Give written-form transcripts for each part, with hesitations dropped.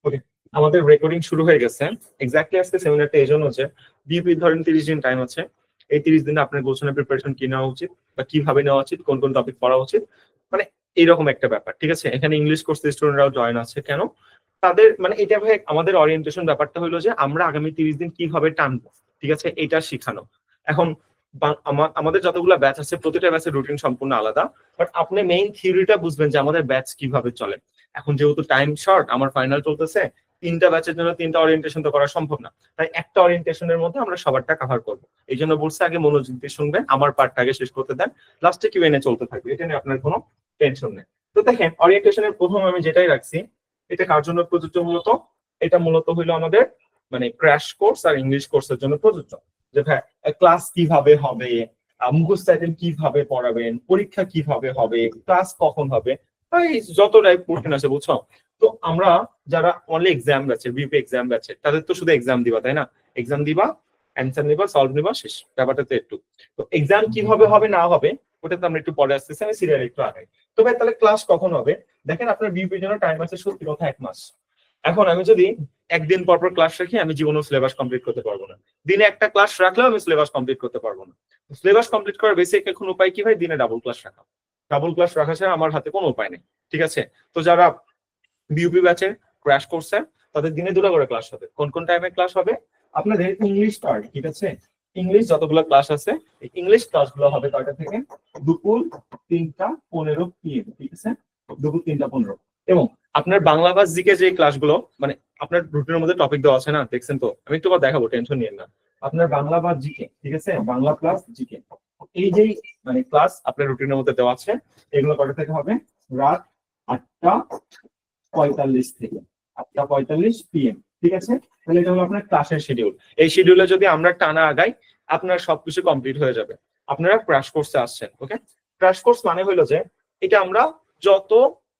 ওকে, আমাদের রেকর্ডিং শুরু হয়ে গেছে। এক্স্যাক্টলি আজকে সেমিনারটা এই জন্য যে বিউপি ধরেন 30 দিন টাইম আছে। এই 30 দিনে আপনার গোছানোর প্রিপারেশন কি নেওয়া উচিত বা কিভাবে নেওয়া উচিত, কোন কোন টপিক পড়া উচিত, মানে এইরকম একটা ব্যাপার। ঠিক আছে, এখানে ইংলিশ কোর্স স্টুডেন্টরাও জয়েন আছে। কেন তাদের মানে এটা ভাই আমাদের অরিয়েন্টেশন ব্যাপারটা হলো যে আমরা আগামী 30 দিন কিভাবে টানবো, ঠিক আছে, এটা শিখানো। এখন আমাদের যতগুলো ব্যাচ আছে প্রতিটা ব্যাচের রুটিন সম্পূর্ণ আলাদা, বাট আপনি মেইন থিওরিটা বুঝবেন যে আমাদের ব্যাচ কিভাবে চলে। এখন যেহেতু টাইম শর্ট, আমার ফাইনাল চলতেছে, 3টা ব্যাচের জন্য 3টা অরিয়েন্টেশন তো করা সম্ভব না, তাই একটা অরিয়েন্টেশনের মধ্যে আমরা সবারটা কভার করবো। এই জন্য বলছে আগে মনোযোগ দিয়ে শুনবেন, আমার পার্টটা আগে শেষ করতে দেন, লাস্টে কিউএনএ চলতে থাকবে, এটা নিয়ে আপনার কোনো টেনশন নেই। তো দেখেন অরিয়েন্টেশনের প্রথম আমি যেটাই রাখছি, এটা কার জন্য প্রযোজ্য মূলত, এটা মূলত হইলো আমাদের মানে ক্র্যাশ কোর্স আর ইংলিশ কোর্সের জন্য প্রযোজ্য। যে ভাই ক্লাস কিভাবে হবে, মুখস্থ আইটেম কিভাবে পড়াবেন, পরীক্ষা কিভাবে হবে, ক্লাস কখন হবে, এই যত টাইপ কোশ্চেন আছে বুঝছো। তো আমরা যারা অনলি এক্সাম ব্যাচে, বিউপি এক্সাম ব্যাচে, তাদের তো শুধু এক্সাম দিবা, তাই না? এক্সাম দিবা, অ্যান্সার নিবা, সলভ নিবা, শেষ, ব্যাপারটা তো একটু। তো এক্সাম কিভাবে হবে না হবে ওটা তো আমরা একটু পরে আসতেছি, আমি সিরিয়াল একটু আগে। তো ভাই তাহলে ক্লাস কখন হবে? দেখেন আপনার বিউপির জন্য টাইম আছে সত্যি কথা 1 মাস। এখন আমি যদি একদিন পর পর ক্লাস রাখি, আমি জীবনেও সিলেবাস কমপ্লিট করতে পারবো না। দিনে একটা ক্লাস রাখলেও আমি সিলেবাস কমপ্লিট করতে পারবো না। সিলেবাস কমপ্লিট করার বেসিক এখন উপায় কি ভাই? দিনে ডাবল ক্লাস রাখা। ডাবল ক্লাস রাখা ছাড়া আমার হাতে কোনো উপায় নেই। ঠিক আছে, তো যারা বিউপি ব্যাচে ক্র্যাশ কোর্সে, তাদের দিনে 2টা করে ক্লাস হবে। কোন কোন টাইমে ক্লাস হবে? আপনাদের ইংলিশ পার্ট, ঠিক আছে, ইংলিশ যতগুলো ক্লাস আছে, ইংলিশ ক্লাসগুলো হবে কয়টা থেকে? দুপুর 3টা 15 PM, ঠিক আছে, দুপুর 3টা 15। এবং আপনার বাংলা বা জিকে যে ক্লাসগুলো, মানে আপনার রুটিনের মধ্যে টপিক দেওয়া আছে না, দেখছেন তো? আমি একটু দেখাবো, টেনশন নিয়েন না। আপনার বাংলা বা জিকে, ঠিক আছে, বাংলা প্লাস জিকে, এই যে মানে ক্লাস আপনার রুটিনের মধ্যে দেওয়া আছে, এগুলো কয়টা থেকে হবে? রাত 8টা 45 থেকে 8টা 45 PM, ঠিক আছে। তাহলে এটা হলো আপনার ক্লাসের শিডিউল। এই শিডিউলে যদি আমরা টানা আগাই, আপনার সবকিছু কমপ্লিট হয়ে যাবে। আপনারা ক্র্যাশ কোর্সে আসছেন, ওকে। ক্র্যাশ কোর্স মানে হলো যে এটা আমরা যত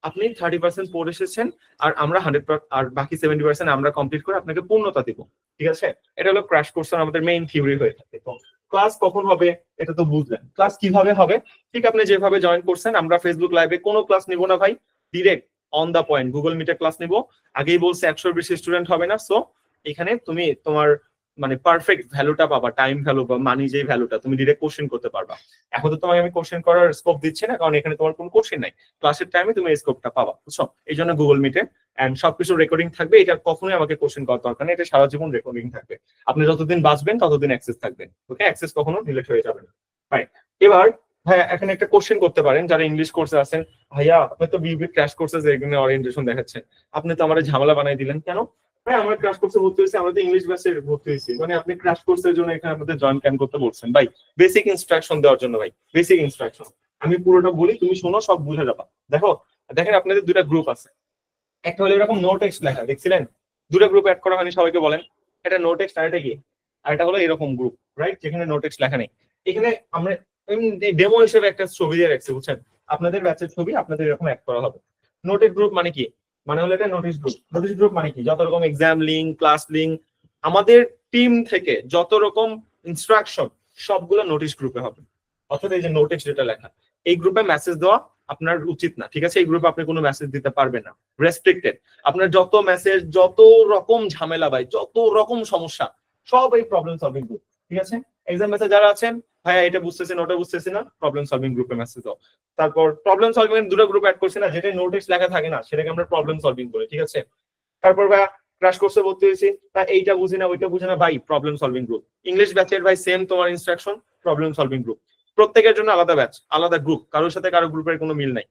আপনি 30% পড়ে এসেছেন, আর আমরা 100 আর বাকি 70% আমরা কমপ্লিট করে আপনাকে পূর্ণতা দিব, ঠিক আছে। এটা হলো ক্র্যাশ কোর্সের আমাদের মেইন থিওরি হয়ে থাকে। তো ক্লাস কখন হবে এটা তো বুঝলেন। ক্লাস কিভাবে হবে? ঠিক আপনি যেভাবে জয়েন করছেন, আমরা ফেসবুক লাইভে কোনো ক্লাস নিব না ভাই, direct on the point Google মিটে ক্লাস নিব। আগেই বলছে 100-এর বেশি স্টুডেন্ট হবে না, সো এখানে তুমি তোমার মানে পারফেক্ট ভ্যালুটা পাবা, টাইম ভ্যালু বা মানি যে ভ্যালুটা, তুমি ডিরেক্ট কোশ্চেন করতে পারবা। এখন তো তোমাকে আমি কোশ্চেন করার স্কোপ দিচ্ছি না, কারণ এখানে তোমার কোনো কোশ্চেন নাই। ক্লাসের টাইমে তুমি এই স্কোপটা পাবা, বুঝছো? এই জন্য গুগল মিটে এন্ড সবকিছু রেকর্ডিং থাকবে। এটা কখনোই আমাকে কোশ্চেন করার দরকার নেই, এটা সারা জীবন রেকর্ডিং থাকবে। আপনি যতদিন বাঁচবেন ততদিন অ্যাক্সেস থাকবে, ওকে। অ্যাক্সেস কখনো ডিলিট হয়ে যাবে না। রাইট, এবার হ্যাঁ এখানে একটা কোশ্চেন করতে পারেন যারা ইংলিশ কোর্সে আছেন, ভাইয়া আপনি তো বিউবি ক্র্যাশ কোর্সেস এখানে অরিয়েন্টেশন দেখাচ্ছেন, আপনি তো আমাদের ঝামেলা বানাই দিলেন কেন? হ্যাঁ আমরা ক্র্যাশ কোর্সে ভর্তি হয়েছি, আমাদের ইংলিশ ব্যাচে ভর্তি হয়েছি, মানে আপনি ক্র্যাশ কোর্সের জন্য এখানে আমাদের জয়েন ক্যান করতে বলছেন? ভাই বেসিক ইনস্ট্রাকশন দেওয়ার জন্য, ভাই বেসিক ইনস্ট্রাকশন আমি পুরোটা বলি, তুমি শোনো, সব বুঝে যাবা। দেখো, দেখেন আপনাদের 2টা গ্রুপ আছে। একটা হলো এরকম নো টেক্সট লেখা, দেখছিলেন? 2টা গ্রুপ অ্যাড করা হয়নি, সবাইকে বলেন। এটা নো টেক্সট, আর এটা কি? আর এটা হলো এরকম গ্রুপ, রাইট, যেখানে নো টেক্সট লেখা নেই। এখানে আমরা ডেমো হিসেবে একটা ছবি দিয়ে রাখছি, বুঝছেন? আপনাদের ব্যাচের ছবি আপনাদের এরকম অ্যাড করা হবে। নোটেড গ্রুপ মানে কি? মানে হলো এটা নোটিশ গ্রুপ। নোটিশ গ্রুপ মানে কি? যত রকম এক্সাম লিঙ্ক, ক্লাস লিঙ্ক, আমাদের টিম থেকে যত রকম ইনস্ট্রাকশন, সবগুলো নোটিশ গ্রুপে হবে। অর্থাৎ এই যে নোটিশ যেটা লেখা, এই গ্রুপে মেসেজ দেওয়া আপনার উচিত না, ঠিক আছে। এই গ্রুপে আপনি কোনো মেসেজ দিতে পারবেন না, রেস্ট্রিক্টেড। আপনার যত মেসেজ, যত রকম ঝামেলা ভাই, যত রকম সমস্যা, সব এই প্রবলেম সলভিং গ্রুপ, ঠিক আছে। এক্সাম মেসেজ যারা আছেন, ভাইয়া এটা বুঝতেছি না, ওটা বুঝতেছি না, প্রবলেম সলভিং গ্রুপে মেসেজ দাও। তারপর প্রবলেম সলভিং এর 2টা গ্রুপ অ্যাড করছি না, যেটা নোটিশ লেখা থাকে না সেটাকে আমরা প্রবলেম সলভিং বলি, ঠিক আছে। তারপর ভাইয়া ক্র্যাশ কোর্সে ভর্তি হয়েছি, তা এইটা বুঝি না, ওইটা বুঝি না, ভাই প্রবলেম সলভিং গ্রুপ। ইংলিশ ব্যাচের ভাই সেম তোমার ইনস্ট্রাকশন, প্রবলেম সলভিং গ্রুপ। প্রত্যেকের জন্য আলাদা ব্যাচ, আলাদা গ্রুপ, কারোর সাথে কারো গ্রুপের কোনো মিল নাই।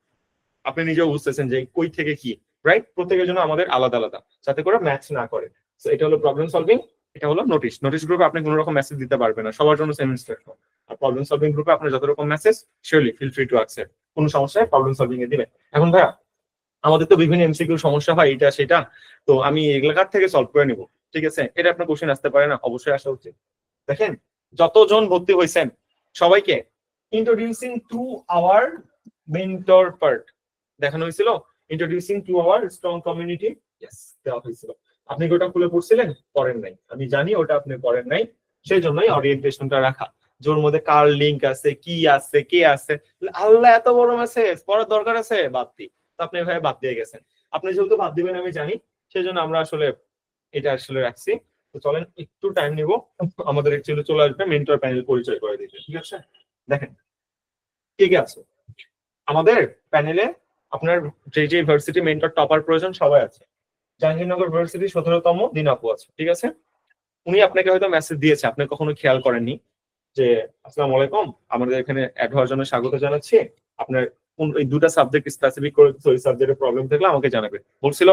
আপনি নিজেও বুঝতেছেন যে কই থেকে কি, রাইট। প্রত্যেকের জন্য আমাদের আলাদা আলাদা, যাতে করে ম্যাচ না করে। তো এটা হলো প্রবলেম সলভিং, এটা হলো নোটিশ। নোটিশ গ্রুপে আপনি কোনো রকম মেসেজ দিতে পারবেন না, সবার জন্য সেম ইনস্ট্রাকশন। আর প্রবলেম সলভিং গ্রুপে আপনার যত রকম message, surely feel free to accept, কোনো সমস্যা প্রবলেম সলভিং এ দিবেন। এখন ভাইয়া আমাদের তো বিভিন্ন এমসিকিউ সমস্যা হয়, এটা সেটা, তো আমি এগুলাকার থেকে সলভ করে নিব, ঠিক আছে। এটা আপনার কোশ্চেন আসতে পারে না? অবশ্যই আসা উচিত। দেখেন যতজন ভর্তি হয়েছেন সবাইকে introducing to our mentor part দেখানো হয়েছিল। Introducing to our strong community, yes, দেওয়া হয়েছিল। আপনি কি ওটা খুলে পড়ছিলেন? পড়েন নাই, আমি জানি ওটা আপনি পড়েন নাই, সেই জন্যই অরিয়েন্টেশনটা রাখা, জোর মধ্যে কার লিঙ্ক আছে, কি আছে, কে আছে। আল্লাহ, এত বড় মেসেজ পড়ার দরকার আছে? বাদ দি। তো আপনি ভাই বাদ দিয়ে গেছেন। আপনি যেহেতু বাদ দিবেন আমি জানি, সেই জন্য আমরা আসলে এটা আসলে রাখছি। তো চলেন একটু টাইম নিব, আমাদের অ্যাকচুয়ালি চলে আসবে মেন্টর প্যানেল পরিচয় করে দিতে। ঠিক আছে, দেখেন কে কে আছে আমাদের প্যানেলে। আপনার যে যে ইউনিভার্সিটি মেন্টর টপার প্রয়োজন সবাই আছে। জাহাঙ্গীরনগর ইউনিভার্সিটি 17তম দিন আপু আছে। ঠিক আছে, উনি আপনাকে হয়তো মেসেজ দিয়েছে, আপনি কখনো খেয়াল করেননি যে আসসালামু আলাইকুম, আমাদের এখানে অ্যাড হওয়ার জন্য স্বাগত জানাচ্ছি, আপনার কোন এই দুটা সাবজেক্ট স্পেসিফিক করে ওই সাবজেক্টের প্রবলেম থাকলে আমাকে জানাবে বলছিল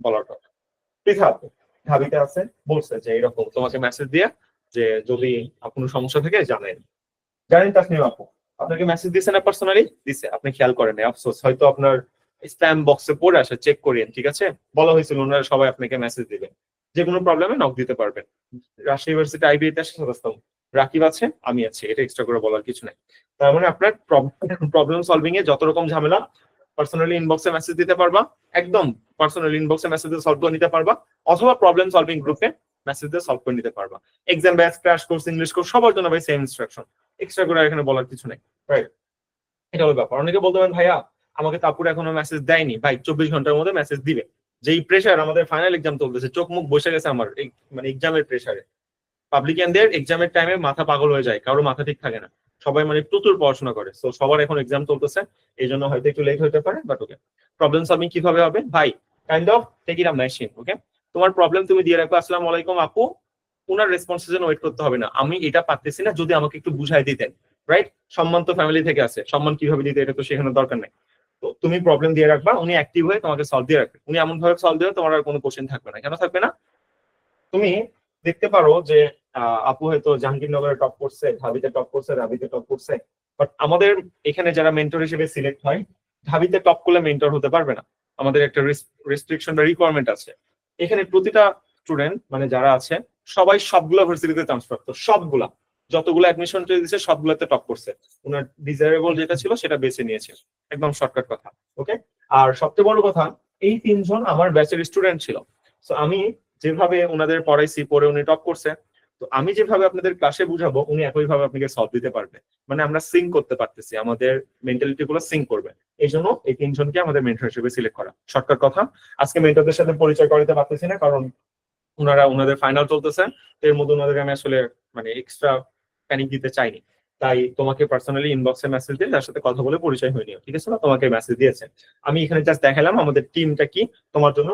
বলার কথা। পৃথা আপু ঢাবিতে আছে, বলছে যে এরকম তোমাকে মেসেজ দিয়ে যে যদি কোনো সমস্যা থাকে জানেন। জানেন তাসনিম আপু আপনাকে মেসেজ দিছে না পার্সোনালি? দিছে, আপনি খেয়াল করেন নাই, আফসোস, হয়তো আপনার স্প্যাম বক্সে পড়ে আসে, চেক করেন। ঠিক আছে, বলা হয়েছিল ওনারা সবাই আপনাকে মেসেজ দিবেন, যে কোনো প্রবলেমে নক দিতে পারবেন। রাজশাহী ইউনিভার্সিটি আইবিএতে আসে সদস্য রাকিব আছে, আমি আছি, এটা এক্সট্রা করে বলার কিছু নাই। তার মানে আপনার প্রবলেম সলভিং এ যত রকম ঝামেলা পার্সোনালি ইনবক্সে মেসেজ দিতে পারবা, একদম পার্সোনালি ইনবক্সে মেসেজ দিয়ে সলভ করে নিতে পারবা, অথবা প্রবলেম সলভিং গ্রুপে মেসেজ দিয়ে সলভ করে নিতে পারবা। Exam batch, crash course, English course সবার জন্য ভাই সেম ইনস্ট্রাকশন, এক্সট্রা করে এখানে বলার কিছু নাই। রাইট, এটা হলো ব্যাপার। অনেকে বলতে পারেন ভাইয়া আমাকে তাপুর এখনো মেসেজ দেয়নি। ভাই 24 ঘন্টার মধ্যে মেসেজ দিবে। যেই প্রেশার, আমাদের ফাইনাল এক্সাম চলতেছে, চোখ মুখ বসে গেছে আমার মানে এক্সামের প্রেশারে। পাবলিকানদের এক্সামের টাইমে মাথা পাগল হয়ে যায়, কারো মাথা ঠিক থাকে না, সবাই মানে প্রচুর পড়াশোনা করে। তো সবার এখন এক্সাম চলতেছে, এই জন্য হয়তো একটু লেট হতে পারে, বাট ওকে। প্রবলেম সলভিং কিভাবে হবে ভাই? Kind of take it a machine. Okay, তোমার প্রবলেম তুমি দিয়ে রাখো আসসালামু আলাইকুম আপু, ওনার রেসপন্সের জন্য ওয়েট করতে হবে না, আমি এটা পারতেছি না, যদি আমাকে একটু বুঝাই দিতেন। রাইট, সম্মান তো ফ্যামিলি থেকে আছে, সম্মান কিভাবে দিতে এটা তো সেখানে দরকার নেই। তো তুমি প্রবলেম দিয়ে রাখবা, উনি অ্যাক্টিভ হয়ে তোমাকে সলভ দিয়ে রাখবে। উনি এমন ভাবে সলভ দেবে তোমার আর কোনো কোশ্চেন থাকবে না। কেন থাকবে না? তুমি দেখতে পারো যে আপু হয়তো জাহাঙ্গীরনগরে টপ করছে, ঢাবিতে টপ করছে, রাবিতে টপ করছে, বাট আমাদের এখানে যারা মেন্টর হিসেবে সিলেক্ট হয়, ঢাবিতে টপ করলে মেন্টর হতে পারবে না। আমাদের একটা রেস্ট্রিকশন বা রিকোয়ারমেন্ট আছে। এখানে প্রতিটা স্টুডেন্ট মানে যারা আছে সবাই সবগুলো ভার্সিটিতে চান্স প্রাপ্ত, সবগুলা যতগুলো অ্যাডমিশন দিয়েছে সবগুলোতে টপ করছে। ওনার ডিজায়ারেবল যেটা ছিল সেটা বেছে নিয়েছে, একদম শর্টকাট কথা। ওকে, আর সবচেয়ে বড় কথা, এই তিনজন আমার ব্যাচের স্টুডেন্ট ছিল। তো আমি যেভাবে ওনাদের পড়াইছি, পরে উনি টপ করছে, তো আমি যেভাবে আপনাদের ক্লাসে বুঝাবো উনি একইভাবে আপনাকে সলভ দিতে পারবে। মানে আমরা সিঙ্ক করতে পারতেছি, আমাদের মেন্টালিটি গুলো সিঙ্ক করবে। এই জন্য এই তিনজনকে আমাদের মেন্টর হিসেবে সিলেক্ট করা। শর্টকাট কথা, আজকে মেন্টরদের সাথে পরিচয় করাতে পারতেছি না, কারণ ওনারা ওনাদের ফাইনাল চলতেছে, এর মধ্যে ওনাদের আমি আসলে মানে এক্সট্রা প্যানিক দিতে চাইনি। তাই তোমাকে পার্সোনালি ইনবক্সে মেসেজ দিয়ে তার সাথে কথা বলে পরিচয় হয়ে নিও। ঠিক আছে না? তোমাকে মেসেজ দিয়েছে, আমি এখানে জাস্ট দেখালাম আমাদের টিমটা কি, তোমার জন্য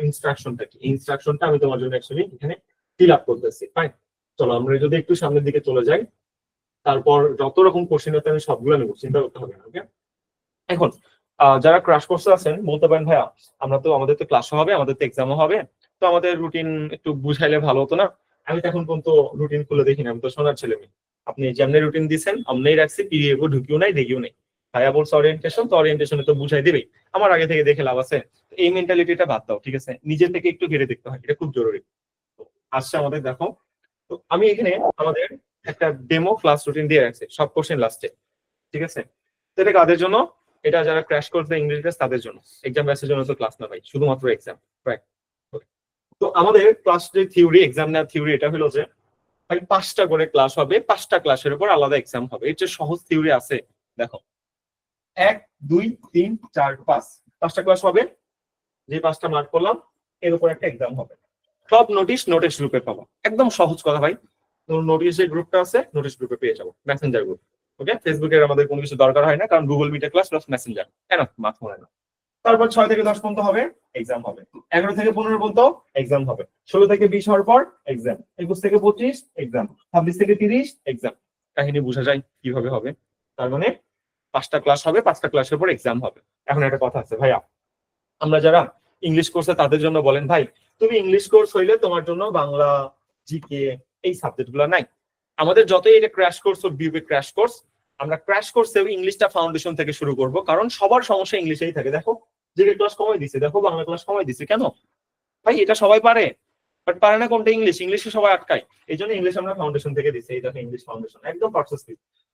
ইনস্ট্রাকশনটা কি, ইনস্ট্রাকশনটা আমি তোমার জন্য অ্যাকচুয়ালি এখানে ফিল আপ করতেছি। ফাইন, চলো আমরা যদি একটু সামনের দিকে চলে যাই, তারপর যত রকম কোশ্চেন হতে আমি সবগুলো নেবো, চিন্তা করতে হবে না। ওকে, এখন যারা ক্রাশ কোর্সে আছেন বলতে পারেন ভাইয়া আমরা তো, আমাদের তো ক্লাসও হবে, আমাদের তো এক্সামও হবে, তো আমাদের রুটিন একটু বুঝাইলে ভালো হতো না? আমি তো এখন পর্যন্ত রুটিন খুলে দেখিনি, আমি তো শোনার ছেলে মেয়ে। আপনি যেমনি রুটিন দিচ্ছেন অমনেই রাখছি, পিডিএফ ঢুকিও নাই, দেখিও নাই। ভাইয়া বলছে অরিয়েন্টেশন, তো অরিয়েন্টেশনে তো বুঝাই দিবেই, আমার আগে থেকে দেখে লাভ আছে? এই মেন্টালিটিটা বাদ দাও। ঠিক আছে, নিজে থেকে একটু ঘেরে দেখতে হয়, এটা খুব জরুরি। তো আসছে আমাদের, দেখো, তো আমি এখানে আমাদের একটা ডেমো ক্লাস রুটিন দিয়ে রাখছি সব কোশ্চেন লাস্টে। ঠিক আছে, তো এটা কাদের জন্য? এটা যারা ক্র্যাশ কোর্স বা ইংলিশ ব্যাচ তাদের জন্য। এক্সাম ব্যাচের জন্য তো ক্লাস না ভাই, শুধুমাত্র এক্সাম। রাইট, তো আমাদের ক্লাস যে থিওরি, এক্সাম নেওয়ার থিওরি, এটা হলো যে ভাই 5টা করে ক্লাস হবে, 5টা ক্লাসের উপর আলাদা এক্সাম হবে। এর যে সহজ থিওরি আছে, দেখো 1 2 3 4 5, 5টা ক্লাস হবে, যে 5টা মার্ক করলাম এর উপর একটা এক্সাম হবে। সব নোটিশ গ্রুপে পাবো, একদম সহজ কথা ভাই। নোটিশ যে গ্রুপটা আছে নোটিশ গ্রুপে পেয়ে যাবো, মেসেঞ্জার গ্রুপ। ওকে, ফেসবুকের আমাদের কোনো কিছু দরকার হয় না, কারণ গুগল মিটে ক্লাস প্লাস মেসেঞ্জার কেন মাথা মনে না। তারপর 6 থেকে 10 পর্যন্ত হবে এক্সাম হবে, 11 থেকে 15 পর্যন্ত এক্সাম হবে, 16 থেকে 20 হওয়ার পর এক্সাম, 21 থেকে 25 এক্সাম, 26 থেকে 30 এক্সাম। কাহিনী বোঝা যায় কিভাবে হবে? তার মানে 5টা ক্লাস হবে, 5টা ক্লাসের পর এক্সাম হবে। এখন একটা কথা আছে ভাইয়া, আমরা যারা ইংলিশ কোর্সে তাদের জন্য বলেন ভাই তুমি ইংলিশ কোর্স হইলে তোমার জন্য বাংলা, জিকে এই সাবজেক্ট গুলো নাই। আমাদের যতই এটা ক্র্যাশ কোর্স ও বিউপি ক্র্যাশ কোর্স, আমরা ক্র্যাশ কোর্সে ইংলিশটা ফাউন্ডেশন থেকে শুরু করব, কারণ সবার সমস্যা ইংলিশেই থাকে। দেখো জিকে ক্লাস কমাই দিছে, দেখো বাংলা ক্লাস কমাই দিছে, কেন ভাই? এটা সবাই পারে, বাট পারে না কোনটা? ইংলিশ। ইংলিশে সবাই আটকায়, এই জন্য ইংলিশ আমরা ফাউন্ডেশন থেকে দিচ্ছি। এই দেখো ইংলিশ ফাউন্ডেশন একদম পারফেক্ট।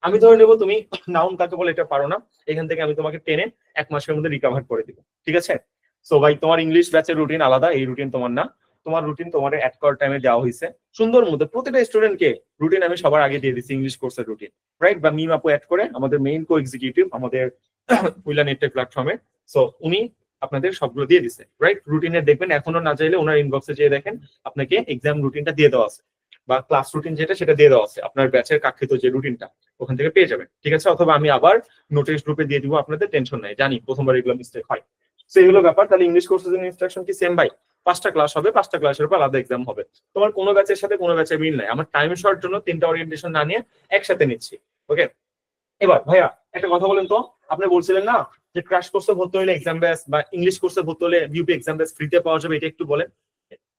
আমি ধরে নেবো তুমি নাউন কাকে বলে এটা পারো না, এখান থেকে আমি তোমাকে টেনে 1 মাসের মধ্যে রিকভার করে দিব। ঠিক আছে, সো ভাই তোমার ইংলিশ ব্যাচের রুটিন আলাদা, এই রুটিন তোমার না। তোমার রুটিন তোমার অ্যাড করার টাইমে দেওয়া হয়েছে সুন্দর মধ্যে, প্রতিটা স্টুডেন্টকে রুটিন আমি সবার আগে দিয়ে দিচ্ছি, ইংলিশ কোর্সের রুটিন। রাইট, বা মিম আপু অ্যাড করে আমাদের মেইন কো এক্সিকিউটিভ আমাদের উইলা নেটটেক প্ল্যাটফর্মে। সো উনি আপনাদের সবগুলো দিয়ে দিছে, রাইট? রুটিনে দেখবেন, এখনো না চাইলে ওনার ইনবক্সে যেয়ে দেখেন আপনাকে এক্সাম রুটিনটা দিয়ে দেওয়া আছে, বা ক্লাস রুটিন যেটা সেটা দিয়ে দেওয়া আছে, আপনার ব্যাচের কাঙ্ক্ষিত যে রুটিনটা ওখান থেকে পেয়ে যাবেন, ঠিক আছে? অথবা আমি আবার নোটিশ গ্রুপে দিয়ে দিব, আপনাদের টেনশন নাই, জানি প্রথমবার এগুলো মিস্টেক হয়। সেই হলো ব্যাপার। তাহলে ইংলিশ কোর্সের জন্য ইনস্ট্রাকশন কি সেম ভাই? 5টা ক্লাস হবে, 5টা ক্লাসের উপর আলাদা এক্সাম হবে। তোমার কোনো ব্যাচের সাথে কোনো ব্যাচের মিল নাই, আমার টাইম শর্ট জন্য 3টা ওরিয়েন্টেশন না নিয়ে একসাথে নিচ্ছি, ওকে? এবার ভাইয়া একটা কথা বলেন তো, আপনি বলছিলেন না যে ক্র্যাশ কোর্সে ভর্তি হলে এক্সাম ব্যাচ, বা ইংলিশ কোর্সে ভর্তি হলে বিউপি এক্সাম ব্যাচ ফ্রিতে পাওয়া যাবে, এটা একটু বলেন।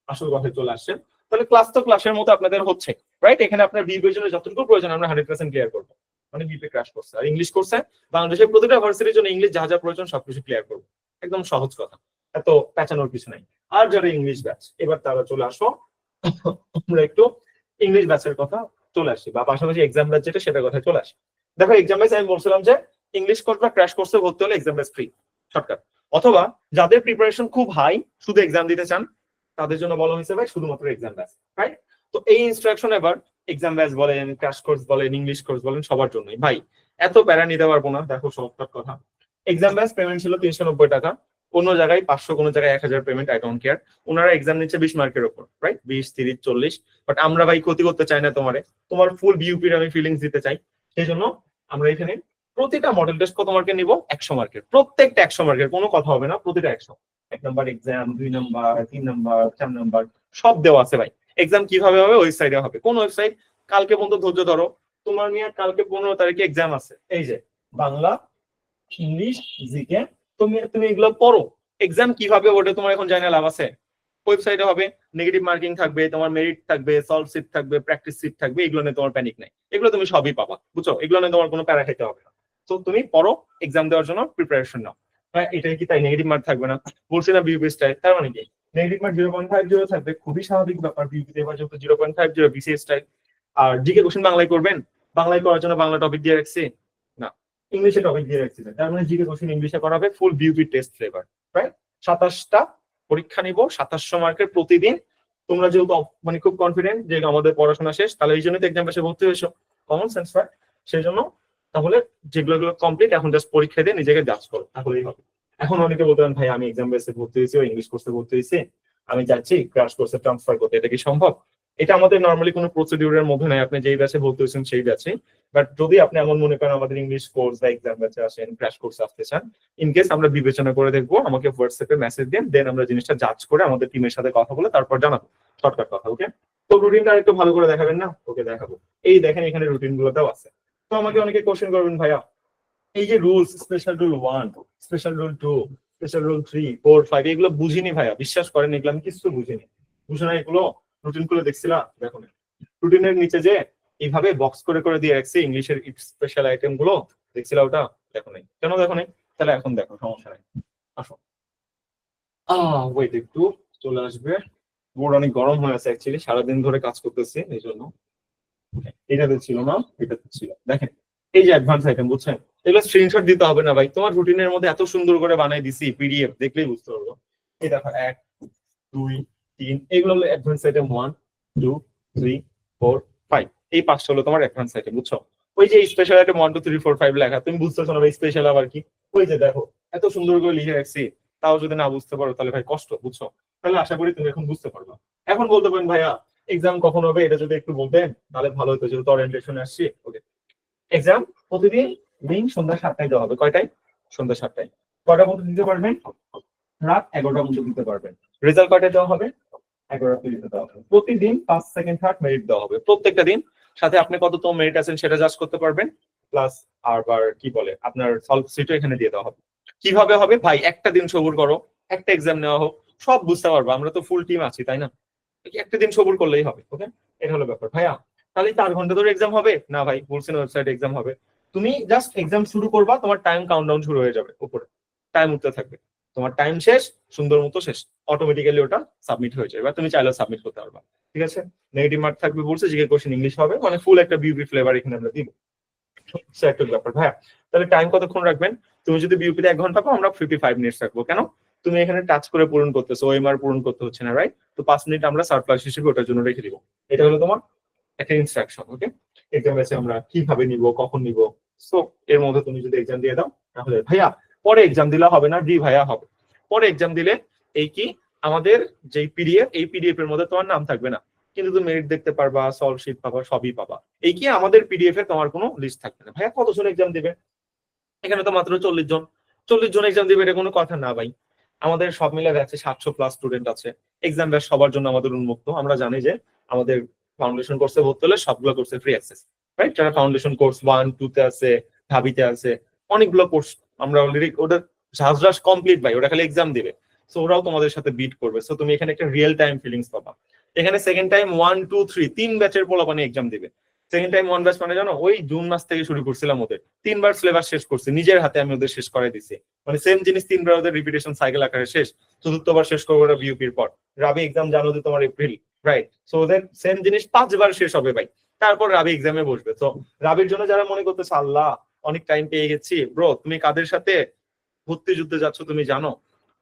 আসল কথায় চলে আসছেন। তাহলে ক্লাস তো ক্লাসের মতো আপনাদের হচ্ছে, রাইট? এখানে আপনার বিউপির জন্য যতটুকু প্রয়োজন আমরা 100% ক্লিয়ার করবো, মানে বিউপি ক্র্যাশ কোর্সে। আর ইংলিশ কোর্সে বাংলাদেশের প্রতিটা ভার্সিটির জন্য ইংলিশ যা যা প্রয়োজন সবকিছু ক্লিয়ার করবো, একদম সহজ কথা, এত পেঁচানোর কিছু নাই। আর যারা ইংলিশ ব্যাচ, এবার তারা চলে আসো, আমরা একটু ইংলিশ ব্যাচের কথা চলে আসি, বা পাশাপাশি এক্সাম ব্যাচ যেটা সেটার কথা চলে আসি। দেখো এক্সাম ব্যাচ আমি বলছিলাম যে ইংলিশ কোর্স বা ক্র্যাশ কোর্সে ভর্তি হলে এক্সাম ব্যাচ ফ্রি, শর্টকাট। অথবা যাদের প্রিপারেশন খুব হাই, শুধু এক্সাম দিতে চান, তাদের জন্য বলা হয়েছে ভাই শুধুমাত্র এক্সাম ব্যাচ, রাইট? তো এই ইনস্ট্রাকশন এবার এক্সাম ব্যাচ বলেন, ক্র্যাশ কোর্স বলেন, ইংলিশ কোর্স বলেন, সবার জন্যই ভাই। এত প্যারা নিতে পারবো না। দেখো শর্টকাট কথা, এক্সাম ব্যাচ পেমেন্ট ছিল 390 টাকা, অন্য জায়গায় 500, কোনো জায়গায় 1000 পেমেন্ট, আই ডোন্ট কেয়ার। ওনারা এক্সাম নিচ্ছে 20 মার্কের উপর, রাইট? 20, 30, 40। বাট আমরা ভাই ক্ষতি করতে চাই না তোমারে, তোমার ফুল বিউপির আমি ফিলিংস দিতে চাই। সেই জন্য আমরা এখানে প্রতিটা মডেল টেস্ট কত মার্কের নিব? 100 মার্কের, প্রত্যেকটা 100 মার্কের, কোনো কথা হবে না, প্রতিটা 100। 1 number exam, 2 number, 3 number, 4 number, সব দেওয়া আছে ভাই। এক্সাম কিভাবে হবে? ওয়েবসাইটে হবে। কোন ওয়েবসাইট? কালকে পর্যন্ত ধৈর্য ধরো, তোমার নিয়ে কালকে 15 তারিখে এক্সাম আছে, এই যে বাংলা, ইংলিশ, জিকে, তুমি তুমি এগুলো পড়ো। এক্সাম কিভাবে ওটা তোমার এখন জানা লাভ আছে? ওয়েবসাইটে হবে, নেগেটিভ মার্কিং থাকবে, তোমার মেরিট থাকবে, সলভ সিট থাকবে, প্র্যাকটিস সিট থাকবে, এগুলো নিয়ে তোমার প্যানিক নাই, এগুলো তুমি সবই পাবা, বুঝছো? এগুলো নিয়ে তোমার কোনো প্যারা খেতে হবে না। তো তুমি পড়ো, এক্সাম দেওয়ার জন্য প্রিপারেশন নাও। হ্যাঁ, এটাই কি তাই? নেগেটিভ মার্ক থাকবে না বলছি না বিউপি স্টাইল, তার মানে কি নেগেটিভ মার্ক 0.50 থাকবে, খুবই স্বাভাবিক ব্যাপার। বিউপিতে এবার যেহেতু 0.50 বিসিএস স্টাইল। আর জিকে কোশ্চেন বাংলায় করবেন, বাংলায় করার জন্য বাংলা টপিক দিয়ে রাখছি না, ইংলিশে টপিক দিয়ে রাখছি, তার মানে জিকে কোশ্চেন ইংলিশে করাবে, ফুল বিউপি টেস্ট ফ্লেভার, রাইট? 27টা পরীক্ষা নিব, 2700 মার্কের প্রতিদিন। তোমরা যেহেতু মানে খুব কনফিডেন্ট যে আমাদের পড়াশোনা শেষ, তাহলে এই জন্য তো এক্সাম পাশে ভর্তি হয়েছো, কমন সেন্স, রাইট? সেই জন্য তাহলে যেগুলো কমপ্লিট, এখন জাস্ট পরীক্ষা দিয়ে নিজেকে জাজ করো, তাহলেই হবে। এখন অনেকে বলতে পারেন ভাই আমি এক্সাম বেসে ভর্তি হয়েছি, ইংলিশ কোর্সে ভর্তি হয়েছি, আমি যাচ্ছি ক্র্যাশ কোর্সে ট্রান্সফার করতে, এটা কি সম্ভব? এটা আমাদের নর্মালি কোনো প্রসিডিউরের মধ্যে নাই, আপনি যেই ব্যাচে ভর্তি হয়েছেন সেই ব্যাচে। বাট যদি আপনি এমন মনে করেন আমাদের ইংলিশ কোর্স বা এক্সাম ব্যাচে আসেন, ক্র্যাশ কোর্সে আসতে চান, ইনকেস আমরা বিবেচনা করে দেখবো, আমাকে হোয়াটসঅ্যাপে মেসেজ দিন, দেন আমরা জিনিসটা জাজ করে আমাদের টিমের সাথে কথা বলে তারপর জানাবো, শর্টকাট কথা, ওকে? তো রুটিনটা একটু ভালো করে দেখাবেন না? ওকে দেখাবো। এই দেখেন এখানে রুটিন গুলোতেও আছে। তো আমাকে অনেকে কোশ্চেন করবেন ভাইয়া এই যে rules, special rule 1, special rule 2, special rule 3, 4, 5, এগুলো বুঝিনি ভাইয়া, বিশ্বাস করেন এগুলো আমি কিছু বুঝিনি। বুঝো না এগুলো? রুটিন গুলো দেখছিলাম, দেখো রুটিনের নিচে যে এইভাবে বক্স করে করে দিয়ে রাখছি ইংলিশের স্পেশাল আইটেম গুলো, দেখছিলাম ওটা? দেখো নাই কেন? দেখো নাই? তাহলে এখন দেখো, সমস্যা নাই, আসো। ওয়েট, একটু চলে আসবে। বোর্ড অনেক গরম হয়ে আছে অ্যাকচুয়ালি, সারাদিন ধরে কাজ করতেছি এই জন্য। এটাতে ছিল না, এটাতে ছিল। দেখেন এই যে অ্যাডভান্স আইটেম, বুঝছেন? এগুলো স্ক্রিনশট দিতে হবে না ভাই, তোমার রুটিনের মধ্যে এত সুন্দর করে বানাই দিছি, পিডিএফ দেখলেই বুঝতে পারবো। এই দেখো 1, 2, 3, এগুলো হলো অ্যাডভান্স আইটেম 1, 2, 3, 4, 5। এই 5টা হলো তোমার অ্যাডভান্স আইটেম, বুঝছো? ওই যে স্পেশাল আইটেম 1, 2, 3, 4, 5 লেখা, তুমি বুঝতেছো না ভাই স্পেশাল আবার কি? ওই যে দেখো এত সুন্দর করে লিখে রাখছি, তাও যদি না বুঝতে পারো তাহলে ভাই কষ্ট, বুঝছো? তাহলে আশা করি তুমি এখন বুঝতে পারবা। এখন বলতে পারেন ভাইয়া এক্সাম কখন হবে, এটা যদি একটু বলতেন তাহলে ভালো হতো, যেহেতু ওরিয়েন্টেশনে আসছি। ওকে, এক্সাম প্রতিদিন দিন সন্ধ্যা 7টায় দেওয়া হবে। কয়টায়? সন্ধ্যা 7টায়। কয়টা মতো দিতে পারবেন? রাত 11টা মতো দিতে পারবেন। রেজাল্ট কয়টায় দেওয়া হবে? 11টায় দিতে দেওয়া হবে। প্রতিদিন 5 সেকেন্ড 3rd মেরিট দেওয়া হবে প্রত্যেকটা দিন। সাথে আপনি কততম মেরিট আছেন সেটা জাজ করতে পারবেন, প্লাস আবার কি বলে আপনার সলভ সিটও এখানে দিয়ে দেওয়া হবে। কিভাবে হবে ভাই? একটা দিন সবুর করো, একটা এক্সাম নেওয়া হোক, সব বুঝতে পারবো, আমরা তো ফুল টিম আছি, তাই না? একটা দিন সবুর করলেই হবে, ওকে? এটা হলো ব্যাপার। ভাইয়া তাহলে 4 ঘন্টা ধরে এক্সাম হবে না? ভাই বলছেন ওয়েবসাইটে এক্সাম হবে, তুমি জাস্ট এক্সাম শুরু করবা, তোমার টাইম কাউন্টডাউন শুরু হয়ে যাবে, উপরে টাইম উঠতে থাকবে, তোমার টাইম শেষ, সুন্দর মতো শেষ, অটোমেটিক্যালি ওটা সাবমিট হয়ে যাবে, বা তুমি চাইলেও সাবমিট করতে পারবা, ঠিক আছে? নেগেটিভ মার্ক থাকবে বলছে, জিকে কোশ্চেন ইংলিশ হবে, মানে ফুল একটা বিউপি ফ্লেভার এখানে আমরা দিব। একটা ব্যাপার ভাইয়া, তাহলে টাইম কতক্ষণ রাখবেন? তুমি যদি বিউপিতে 1 ঘন্টা পাও, আমরা 55 মিনিটস রাখবো। কেন? তুমি এখানে টাচ করে পূরণ করতেছো, ওএমআর পূরণ করতে হচ্ছে না, রাইট? তো 5 মিনিট আমরা সারপ্লাস হিসেবে ওটার জন্য রেখে দিব। এটা হলো তোমার একটা ইনস্ট্রাকশন, ওকে? এক্সাম বেসে আমরা কিভাবে নিব, কখন নিব, সো এর মধ্যে তুমি যদি এক্সাম দিয়ে দাও তাহলে ভাইয়া পরে এক্সাম দিলে হবে না? জি ভাইয়া হবে। পরে এক্সাম দিলে এই কি আমাদের যে পিডিএফ, এই পিডিএফ এর মধ্যে তোমার নাম থাকবে না, কিন্তু তুমি মেরিট দেখতে পারবা, সলভ শিট পাবা, সবই পাবা। এই কি আমাদের পিডিএফ এ তোমার কোনো লিস্ট থাকবে না। ভাইয়া কতজন এক্সাম দিবে? এখানে তো মাত্র 40 জন। 40 জন এক্সাম দিবে, এটা কোনো কথা না ভাই। আমাদের সব মিলে ব্যাচে 700+ স্টুডেন্ট আছে। এক্সাম ব্যাচ সবার জন্য আমাদের উন্মুক্ত। আমরা জানি যে আমাদের ফাউন্ডেশন কোর্সে ভর্তি হলে সবগুলো কোর্সে ফ্রি অ্যাক্সেস, রাইট? যারা ফাউন্ডেশন কোর্স 1, 2 তে আছে, ঢাবিতে আছে, অনেকগুলো কোর্স আমরা অলরেডি ওদের ঝাঁঝরাস কমপ্লিট ভাই, ওরা খালি এক্সাম দিবে। সো ওরাও তোমাদের সাথে বিট করবে। সো তুমি এখানে একটা রিয়েল টাইম ফিলিংস পাবা। এখানে সেকেন্ড টাইম 1, 2, 3 তিন ব্যাচের পোলাপানি এক্সাম দিবে। সেকেন্ড টাইম 1 ব্যাচ মানে জানো, ওই জুন মাস থেকে শুরু করছিলাম ওদের, 3বার সিলেবাস শেষ করছি নিজের হাতে, আমি ওদের শেষ করে দিছি। মানে সেম জিনিস 3বার ওদের রিপিটেশন সাইকেল আকারে শেষ। চতুর্থবার শেষ করবো ওরা বিউপির পর। রাবি এক্সাম জানো যে তোমার এপ্রিল, রাইট? সো ওদের সেম জিনিস 5বার শেষ হবে ভাই, তারপর রাবি এক্সামে বসবে। তো রাবির জন্য যারা মনে করতেছে আল্লাহ অনেক টাইম পেয়ে গেছি, ব্রো তুমি কাদের সাথে ভর্তি যুদ্ধে যাচ্ছ তুমি জানো?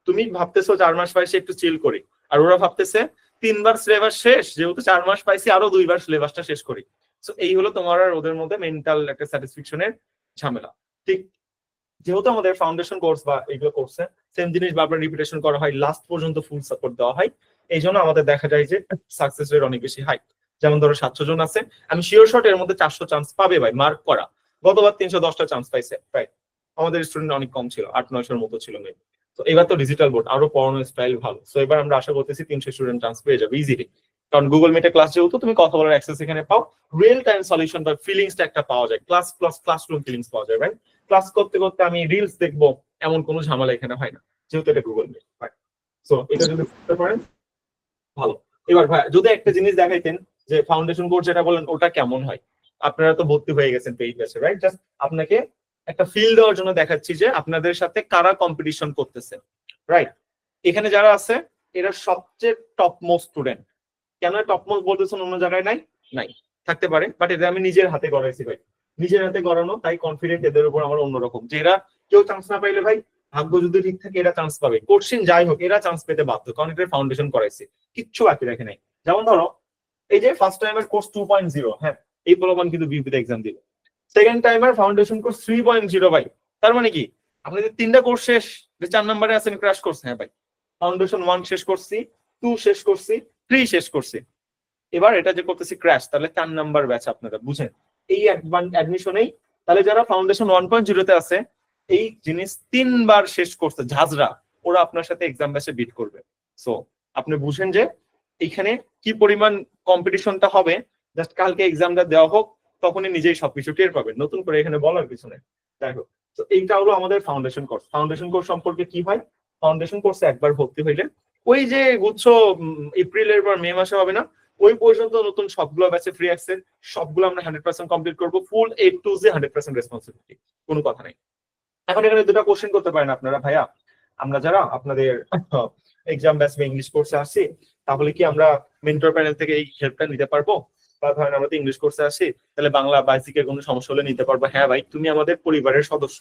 তুমি ভাবতেছো 4 মাস পাইছি একটু চিল করি, আর ওরা ভাবতেছে 3বার সিলেবাস শেষ, যেহেতু 4 মাস পাইছি আরো 2বার সিলেবাসটা শেষ করি। সো এই হলো তোমার আর ওদের মধ্যে মেন্টাল একটা স্যাটিসফ্যাকশনের ঝামেলা। ঠিক যেহেতু আমাদের ফাউন্ডেশন কোর্স বা এইগুলো কোর্সে সেম জিনিস বারবার রিপিটেশন করা হয়, লাস্ট পর্যন্ত ফুল সাপোর্ট দেওয়া হয়, এই জন্য আমাদের দেখা যায় যে সাকসেস রেট অনেক বেশি হাই। যেমন ধরো 700 জন আছে, আমি শিওর শট এর মধ্যে 400 চান্স পাবে ভাই, মার্ক করা। গতবার 310টা চান্স পাইছে, রাইট? আমাদের স্টুডেন্ট অনেক কম ছিল, 800-900-র মতো ছিল মেবি। তো এবার তো ডিজিটাল বোর্ড, আরো পড়ানোর স্টাইল ভালো। সো এবার আমরা আশা করতেছি 300 স্টুডেন্ট চান্স পেয়ে যাবে ইজিলি। কারণ গুগল মিটে ক্লাস যেহেতু তুমি কথা বলার অ্যাক্সেস এখানে পাও, রিয়েল টাইম সলিউশন বা ফিলিংসটা একটা পাওয়া যায়, ক্লাস প্লাস ক্লাসরুম ফিলিংস পাওয়া যায়, রাইট? ক্লাস করতে করতে আমি রিলস দেখবো, এমন কোনো ঝামেলা এখানে হয় না, যেহেতু এটা গুগল মিট, রাইট? সো এটা যদি করতে পারেন ভালো। এবার ভাই যদি একটা জিনিস দেখাইতেন যে ফাউন্ডেশন কোর্স যেটা বলেন ওটা কেমন হয়। আপনারা তো ভর্তি হয়ে গেছেন পেইড ব্যাচে, রাইট? জাস্ট আপনাকে একটা ফিল দেওয়ার জন্য দেখাচ্ছি যে আপনাদের সাথে কারা কম্পিটিশন করতেছে, রাইট? এখানে যারা আছে এরা সবচেয়ে টপ মোস্ট স্টুডেন্ট। কেন টপ মোস্ট বলতেছেন, অন্য জায়গায় নাই? নাই, থাকতে পারে, বাট এটা আমি নিজের হাতে গড়াইছি ভাই, নিজের হাতে গড়ানো, তাই কনফিডেন্ট এদের উপর আমার অন্যরকম। যে এরা কেউ চান্স না পাইলে ভাই, ভাগ্য যদি ঠিক থাকে এরা চান্স পাবে, কোশ্চিন যাই হোক এরা চান্স পেতে বাধ্য, কারণ এটা ফাউন্ডেশন করাইছে, কিচ্ছু বাকি রাখে নাই। যেমন ধরো এই যে ফার্স্ট টাইমের কোর্স 2.0, হ্যাঁ এই প্রলোভন কিন্তু বিউপিতে এক্সাম দিবে। সেকেন্ড টাইমের ফাউন্ডেশন কোর্স 3.0 ভাই, তার মানে কি আপনাদের 3টা কোর্স শেষ, যে 4 নম্বরে আছেন ক্র্যাশ কোর্স। হ্যাঁ ভাই, ফাউন্ডেশন 1 শেষ করছি, 2 শেষ করছি, 3 শেষ করছি, এবার এটা যে করতেছি ক্র্যাশ, তাহলে 4 নাম্বার ব্যাচ। আপনারা বুঝেন এই অ্যাডমিশনেই তাহলে যারা ফাউন্ডেশন 1.0 তে আছে এই জিনিস 3বার শেষ করছে ঝাঁঝরা, ওরা আপনার সাথে এক্সাম ব্যাচে বিট করবে। সো আপনি বুঝেন যে এইখানে কি পরিমাণ কম্পিটিশনটা হবে। জাস্ট কালকে এক্সামটা দেওয়া হোক, তখনই নিজেই সবকিছু টের পাবেন, নতুন করে এখানে বলার পিছনে। যাই হোক, তো এইটা হলো আমাদের ফাউন্ডেশন কোর্স। ফাউন্ডেশন কোর্স সম্পর্কে কি হয়, ফাউন্ডেশন কোর্সে একবার ভর্তি হইলে ওই যে গুচ্ছ এপ্রিলের পর মে মাসে হবে না, ওই পর্যন্ত নতুন সবগুলো ব্যাচে ফ্রি অ্যাক্সেস, সবগুলো আমরা 100% কমপ্লিট করবো, ফুল A to Z 100% রেসপন্সিবিলিটি, কোনো কথা নাই। এখন এখানে দুটা কোশ্চেন করতে পারেন আপনারা, ভাইয়া আমরা যারা আপনাদের এক্সাম ব্যাচ বা ইংলিশ কোর্সে আসছি, তাহলে কি আমরা মেন্টর প্যানেল থেকে এই হেল্পটা নিতে পারবো? বা ধরেন আমরা তো ইংলিশ কোর্সে আসি, তাহলে বাংলা বেসিকের কোনো সমস্যা হলে নিতে পারবো? হ্যাঁ ভাই, তুমি আমাদের পরিবারের সদস্য,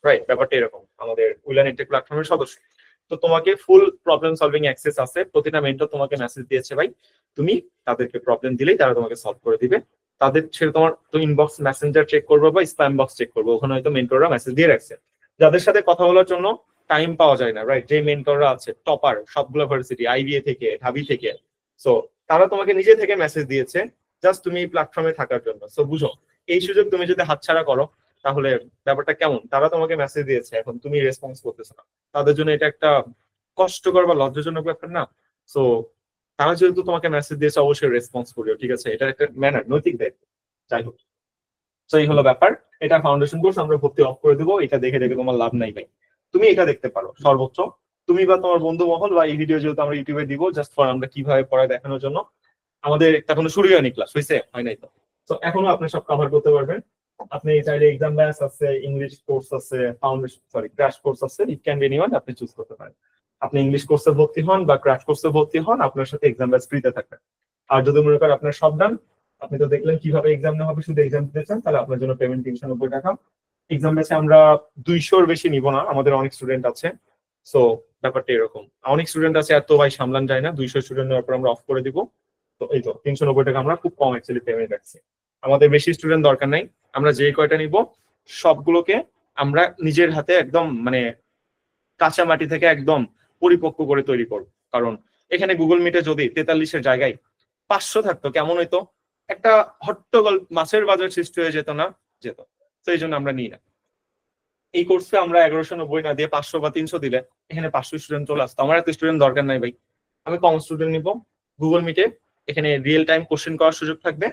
রাইট? ব্যাপারটা এরকম, আমাদের উইলান ইন্টেক প্ল্যাটফর্মের সদস্য, তো তোমাকে ফুল প্রবলেম সলভিং অ্যাক্সেস আছে। প্রতিটা মেন্টর তোমাকে মেসেজ দিয়েছে ভাই, তুমি তাদেরকে প্রবলেম দিলেই তারা তোমাকে সলভ করে দিবে। তাদের ছেড়ে তোমার তো ইনবক্স মেসেঞ্জার চেক করবো বা স্প্যাম বক্স চেক করবো, ওখানে হয়তো মেন্টররা মেসেজ দিয়ে রাখছে। যাদের সাথে কথা বলার জন্য টাইম পাওয়া যায় না, রাইট? যে মেন্টররা আছে টপার সবগুলো ভার্সিটি, আইবিএ থেকে, ঢাবি থেকে, সো তারা তোমাকে নিজে থেকে মেসেজ দিয়েছে জাস্ট তুমি প্ল্যাটফর্মে থাকার জন্য। সো বুঝো, এই সুযোগ তুমি যদি হাতছাড়া করো তাহলে ব্যাপারটা কেমন। তারা তোমাকে মেসেজ দিয়েছে, এখন তুমি রেসপন্স করতেছো না, তাদের জন্য এটা একটা কষ্টকর বা লজ্জাজনক ব্যাপার না? সো তারা যেহেতু তোমাকে মেসেজ দিয়েছে, অবশ্যই রেসপন্স করিও, ঠিক আছে? এটা একটা ম্যানার, নৈতিক দায়িত্ব। যাই হোক, তো এই হলো ব্যাপার। এটা ফাউন্ডেশন কোর্স, আমরা ভর্তি অফ করে দেবো। এটা দেখে দেখে তোমার লাভ নাই ভাই, তুমি এটা দেখতে পারো সর্বোচ্চ, তুমি বা তোমার বন্ধু মহল, বা এই ভিডিও যেহেতু আমরা ইউটিউবে দিব জাস্ট ফর আমরা কিভাবে পড়ায় দেখানোর জন্য। আমাদের এখনো শুরু হয়নি, ক্লাস হয়েছে হয় নাই তো, তো এখনো আপনি সব কভার করতে পারবেন। আপনি চাইলে এক্সাম ব্যাচ আছে, ইংলিশ কোর্স আছে, ফাউন্ডেশন সরি ক্র্যাশ কোর্স আছে, ইট ক্যান বি এনিওয়ান, আপনি চুজ করতে পারেন। আপনি ইংলিশ কোর্সে ভর্তি হন বা ক্র্যাশ কোর্সে ভর্তি হন, আপনার সাথে এক্সাম ব্যাচ ফ্রিতে থাকবে। আর যদি মনে করেন আপনার সব ডান, আপনি তো দেখলেন কিভাবে এক্সাম নেওয়া হবে, শুধু এক্সাম দিতে চান, তাহলে আপনার জন্য পেমেন্ট 390 টাকা। এক্সাম ব্যাচে আমরা 200-র বেশি নিব না, আমাদের অনেক স্টুডেন্ট আছে। সো ব্যাপারটা এরকম, অনেক স্টুডেন্ট আছে, এত ভাই সামলান যায় না, 200 স্টুডেন্ট নেওয়ার পর আমরা অফ করে দিব। তো এই তো 390 টাকা আমরা খুব কম অ্যাকচুয়ালি পেমেন্ট রাখছি। আমাদের বেশি স্টুডেন্ট দরকার নাই, আমরা যে কয়টা নিব সবগুলোকে আমরা নিজের হাতে একদম মানে কাঁচা মাটি থেকে একদম পরিপক্ক করে তৈরি করবো। কারণ এখানে গুগল মিটে যদি 43-এর জায়গায় 500 থাকতো কেমন হইতো, একটা হট্টগোল মাছের বাজার সৃষ্টি হয়ে যেত না? যেত। তো এই জন্য আমরা নিই না। এই কোর্সে আমরা 1190 না দিয়ে 500 বা 300 দিলে এখানে 500 স্টুডেন্ট চলে আসতো। আমার এত স্টুডেন্ট দরকার নাই ভাই, আমি কম স্টুডেন্ট নিব। গুগল মিটে এখানে রিয়েল টাইম কোশ্চেন করার সুযোগ থাকবে,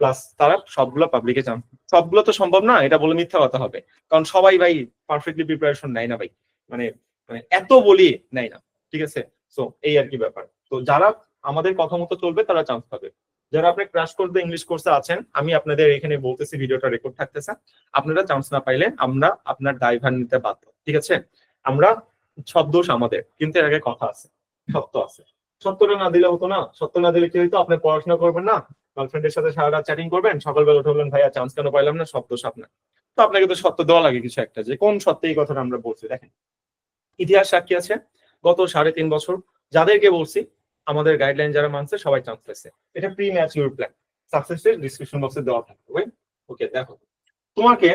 প্লাস তারা সবগুলো পাবলিকে চান। সবগুলো তো সম্ভব না, এটা বলে মিথ্যা কথা হবে, কারণ সবাই ভাই পারফেক্টলি প্রিপারেশন নেয় না ভাই, মানে মানে এত বলি নেয় না, ঠিক আছে? সো এই আর কি ব্যাপার। তো যারা আমাদের কথা মতো চলবে তারা চান্স পাবে। যারা আপনি ক্র্যাশ কোর্স ইংলিশ কোর্সে আছেন, আমি আপনাদের এখানে বলতেছি, ভিডিওটা রেকর্ড থাকতেছে, আপনারা চান্স না পাইলে আমরা আপনার দায়ভার নিতে বাধ্য, ঠিক আছে? আমরা সব দোষ আমাদের, কিন্তু এর আগে কথা আছে, সত্য আছে। সত্যটা না দিলে হতো না? সত্য না দিলে কি হইতো? আপনি পড়াশোনা করবেন না, গার্লফ্রেন্ডের সাথে সারা রাত চ্যাটিং করবেন, সকালবেলা উঠে বললেন ভাইয়া চান্স কেন পাইলাম না, সব দোষ আপনার। তো আপনাকে তো সত্য দেওয়া লাগে কিছু একটা, যে কোন সত্যি এই কথাটা আমরা বলছি। দেখেন, ইতিহাস সাক্ষী আছে, গত 3.5 বছর যাদেরকে বলছি আমাদের গাইডলাইন যারা মানছে সবাই চান্স পাইছে। এটা প্রি ম্যাচিউর প্ল্যান, সাকসেসের ডিসক্রিপশন বক্সে দেওয়া থাকবে। ওকে, দেখো, তোমাকে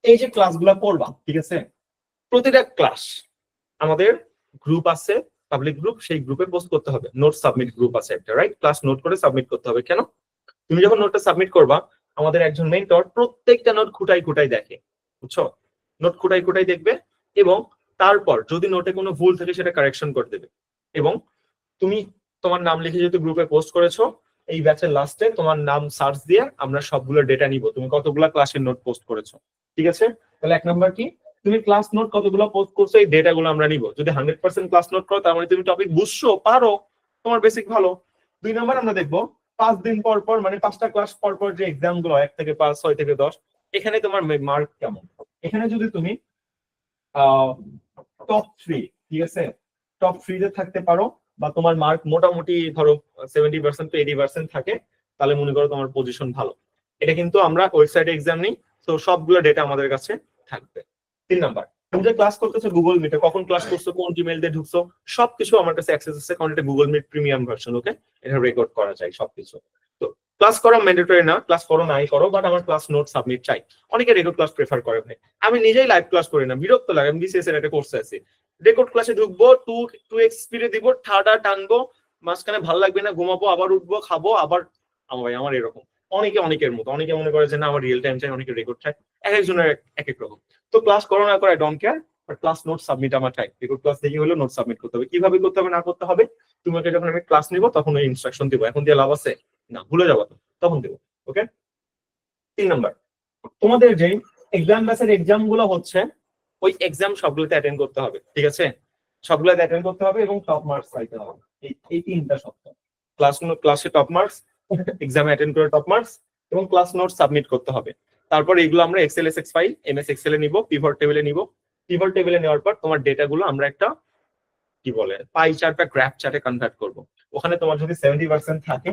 এই যে ক্লাসগুলো করবা, ঠিক আছে, প্রতিটা ক্লাস আমাদের গ্রুপ আছে, পাবলিক গ্রুপ, সেই গ্রুপে পোস্ট করতে হবে। নোট সাবমিট গ্রুপ আছে একটা, রাইট? ক্লাস নোট করে সাবমিট করতে হবে। কেন? তুমি যখন নোটটা সাবমিট করবা, আমাদের একজন মেন্টর প্রত্যেকটা নোট খুঁটাই খুঁটাই দেখে, বুঝছো? নোট খুঁটাই খুঁটাই দেখবে, এবং তারপর যদি নোটে কোনো ভুল থাকে সেটা কারেকশন করে দেবে। এবং তুমি তোমার নাম লিখে যেহেতু গ্রুপে পোস্ট করেছো, এই ব্যাচের লাস্টে তোমার নাম সার্চ দিয়ে আমরা সবগুলো ডেটা নিব, তুমি কতগুলো ক্লাসের নোট পোস্ট করেছো, ঠিক আছে? তাহলে 1 নাম্বার কি, তুমি ক্লাস নোট কতগুলো পোস্ট করছো, এই ডেটাগুলো আমরা নিব। যদি 100% ক্লাস নোট করো, তার মানে তুমি টপিক বুঝছো, পারো, তোমার বেসিক ভালো। 2 নাম্বার আমরা দেখবো 5 দিন পর পর, মানে 5টা ক্লাস পর পর যে এক্সাম গুলো, 1 থেকে 5, 6 থেকে 10, এখানে তোমার মার্ক কেমন। এখানে যদি তুমি টপ 3, ঠিক আছে, টপ 3 থাকতে পারো, বা তোমার মার্ক মোটামুটি ধরো 70% to 80% থাকে, তাহলে মনে করো তোমার পজিশন ভালো। এটা কিন্তু আমরা ওয়েবসাইটে এক্সাম নেই, তো সবগুলো ডেটা আমাদের কাছে থাকবে। 3 নাম্বার, তুমি যে ক্লাস করতেছো গুগল মিটে, কখন ক্লাস করছো, কোন জিমেইল দিয়ে ঢুকছো, সবকিছু আমার কাছে অ্যাক্সেস আছে, কারণ এটা গুগল মিট প্রিমিয়াম ভার্সন। ওকে, এটা রেকর্ড করা যায় সবকিছু। তো ক্লাস করা ম্যান্ডেটরি না, ক্লাস করো নাই করো, বাট আমার ক্লাস নোট সাবমিট চাই। অনেকে রেকর্ড ক্লাস প্রেফার করে ভাই, আমি নিজেই লাইভ ক্লাস করি না, বিরক্ত লাগে। আমি বিসিএস এর একটা কোর্সে আছি, রেকর্ড ক্লাসে ঢুকবো, 2x স্পিডে দিব, ঠাডা টানবো, মাঝখানে ভালো লাগবে না, ঘুমাবো, আবার উঠবো, খাবো, আবার। আমার এরকম। অনেকে অনেকের মতো, অনেকে মনে করে যে না আমার রিয়েল টাইম চাই, অনেকে রেকর্ড চাই, এক একজনের এক এক রকম। তো ক্লাস করো না করো I don't care, but class note submit আমার চাই। রেকর্ড ক্লাস দেখে হলো নোট সাবমিট করতে হবে। কিভাবে করতে হবে না করতে হবে, তোমাকে যখন আমি ক্লাস নিব তখন ওই ইনস্ট্রাকশন দিব, এখন দিয়ে লাভ আছে না, ভুলে যাবো তখন দেবো। ওকে, 3 নাম্বার, তোমাদের যে এক্সাম ব্যাচের এক্সাম গুলো হচ্ছে, ওই এক্সাম সবগুলোতে অ্যাটেন্ড করতে হবে, ঠিক আছে? সবগুলোতে অ্যাটেন্ড করতে হবে এবং টপ মার্কস পাইতে হবে। এই 3টা শর্ত, ক্লাসে টপ মার্কস, এক্সামে অ্যাটেন্ড করে টপ মার্কস, এবং ক্লাস নোট সাবমিট করতে হবে। তারপর এগুলো আমরা এক্সএলএসএক্স ফাইল, এমএস এক্সেল এ নিব, পিভট টেবিলে নিব। পিভট টেবিলে নেওয়ার পর তোমার ডেটাগুলো আমরা একটা কি বলে পাই চার্ট বা গ্রাফ চার্টে কনভার্ট করব। ওখানে তোমার যদি 70% থাকে,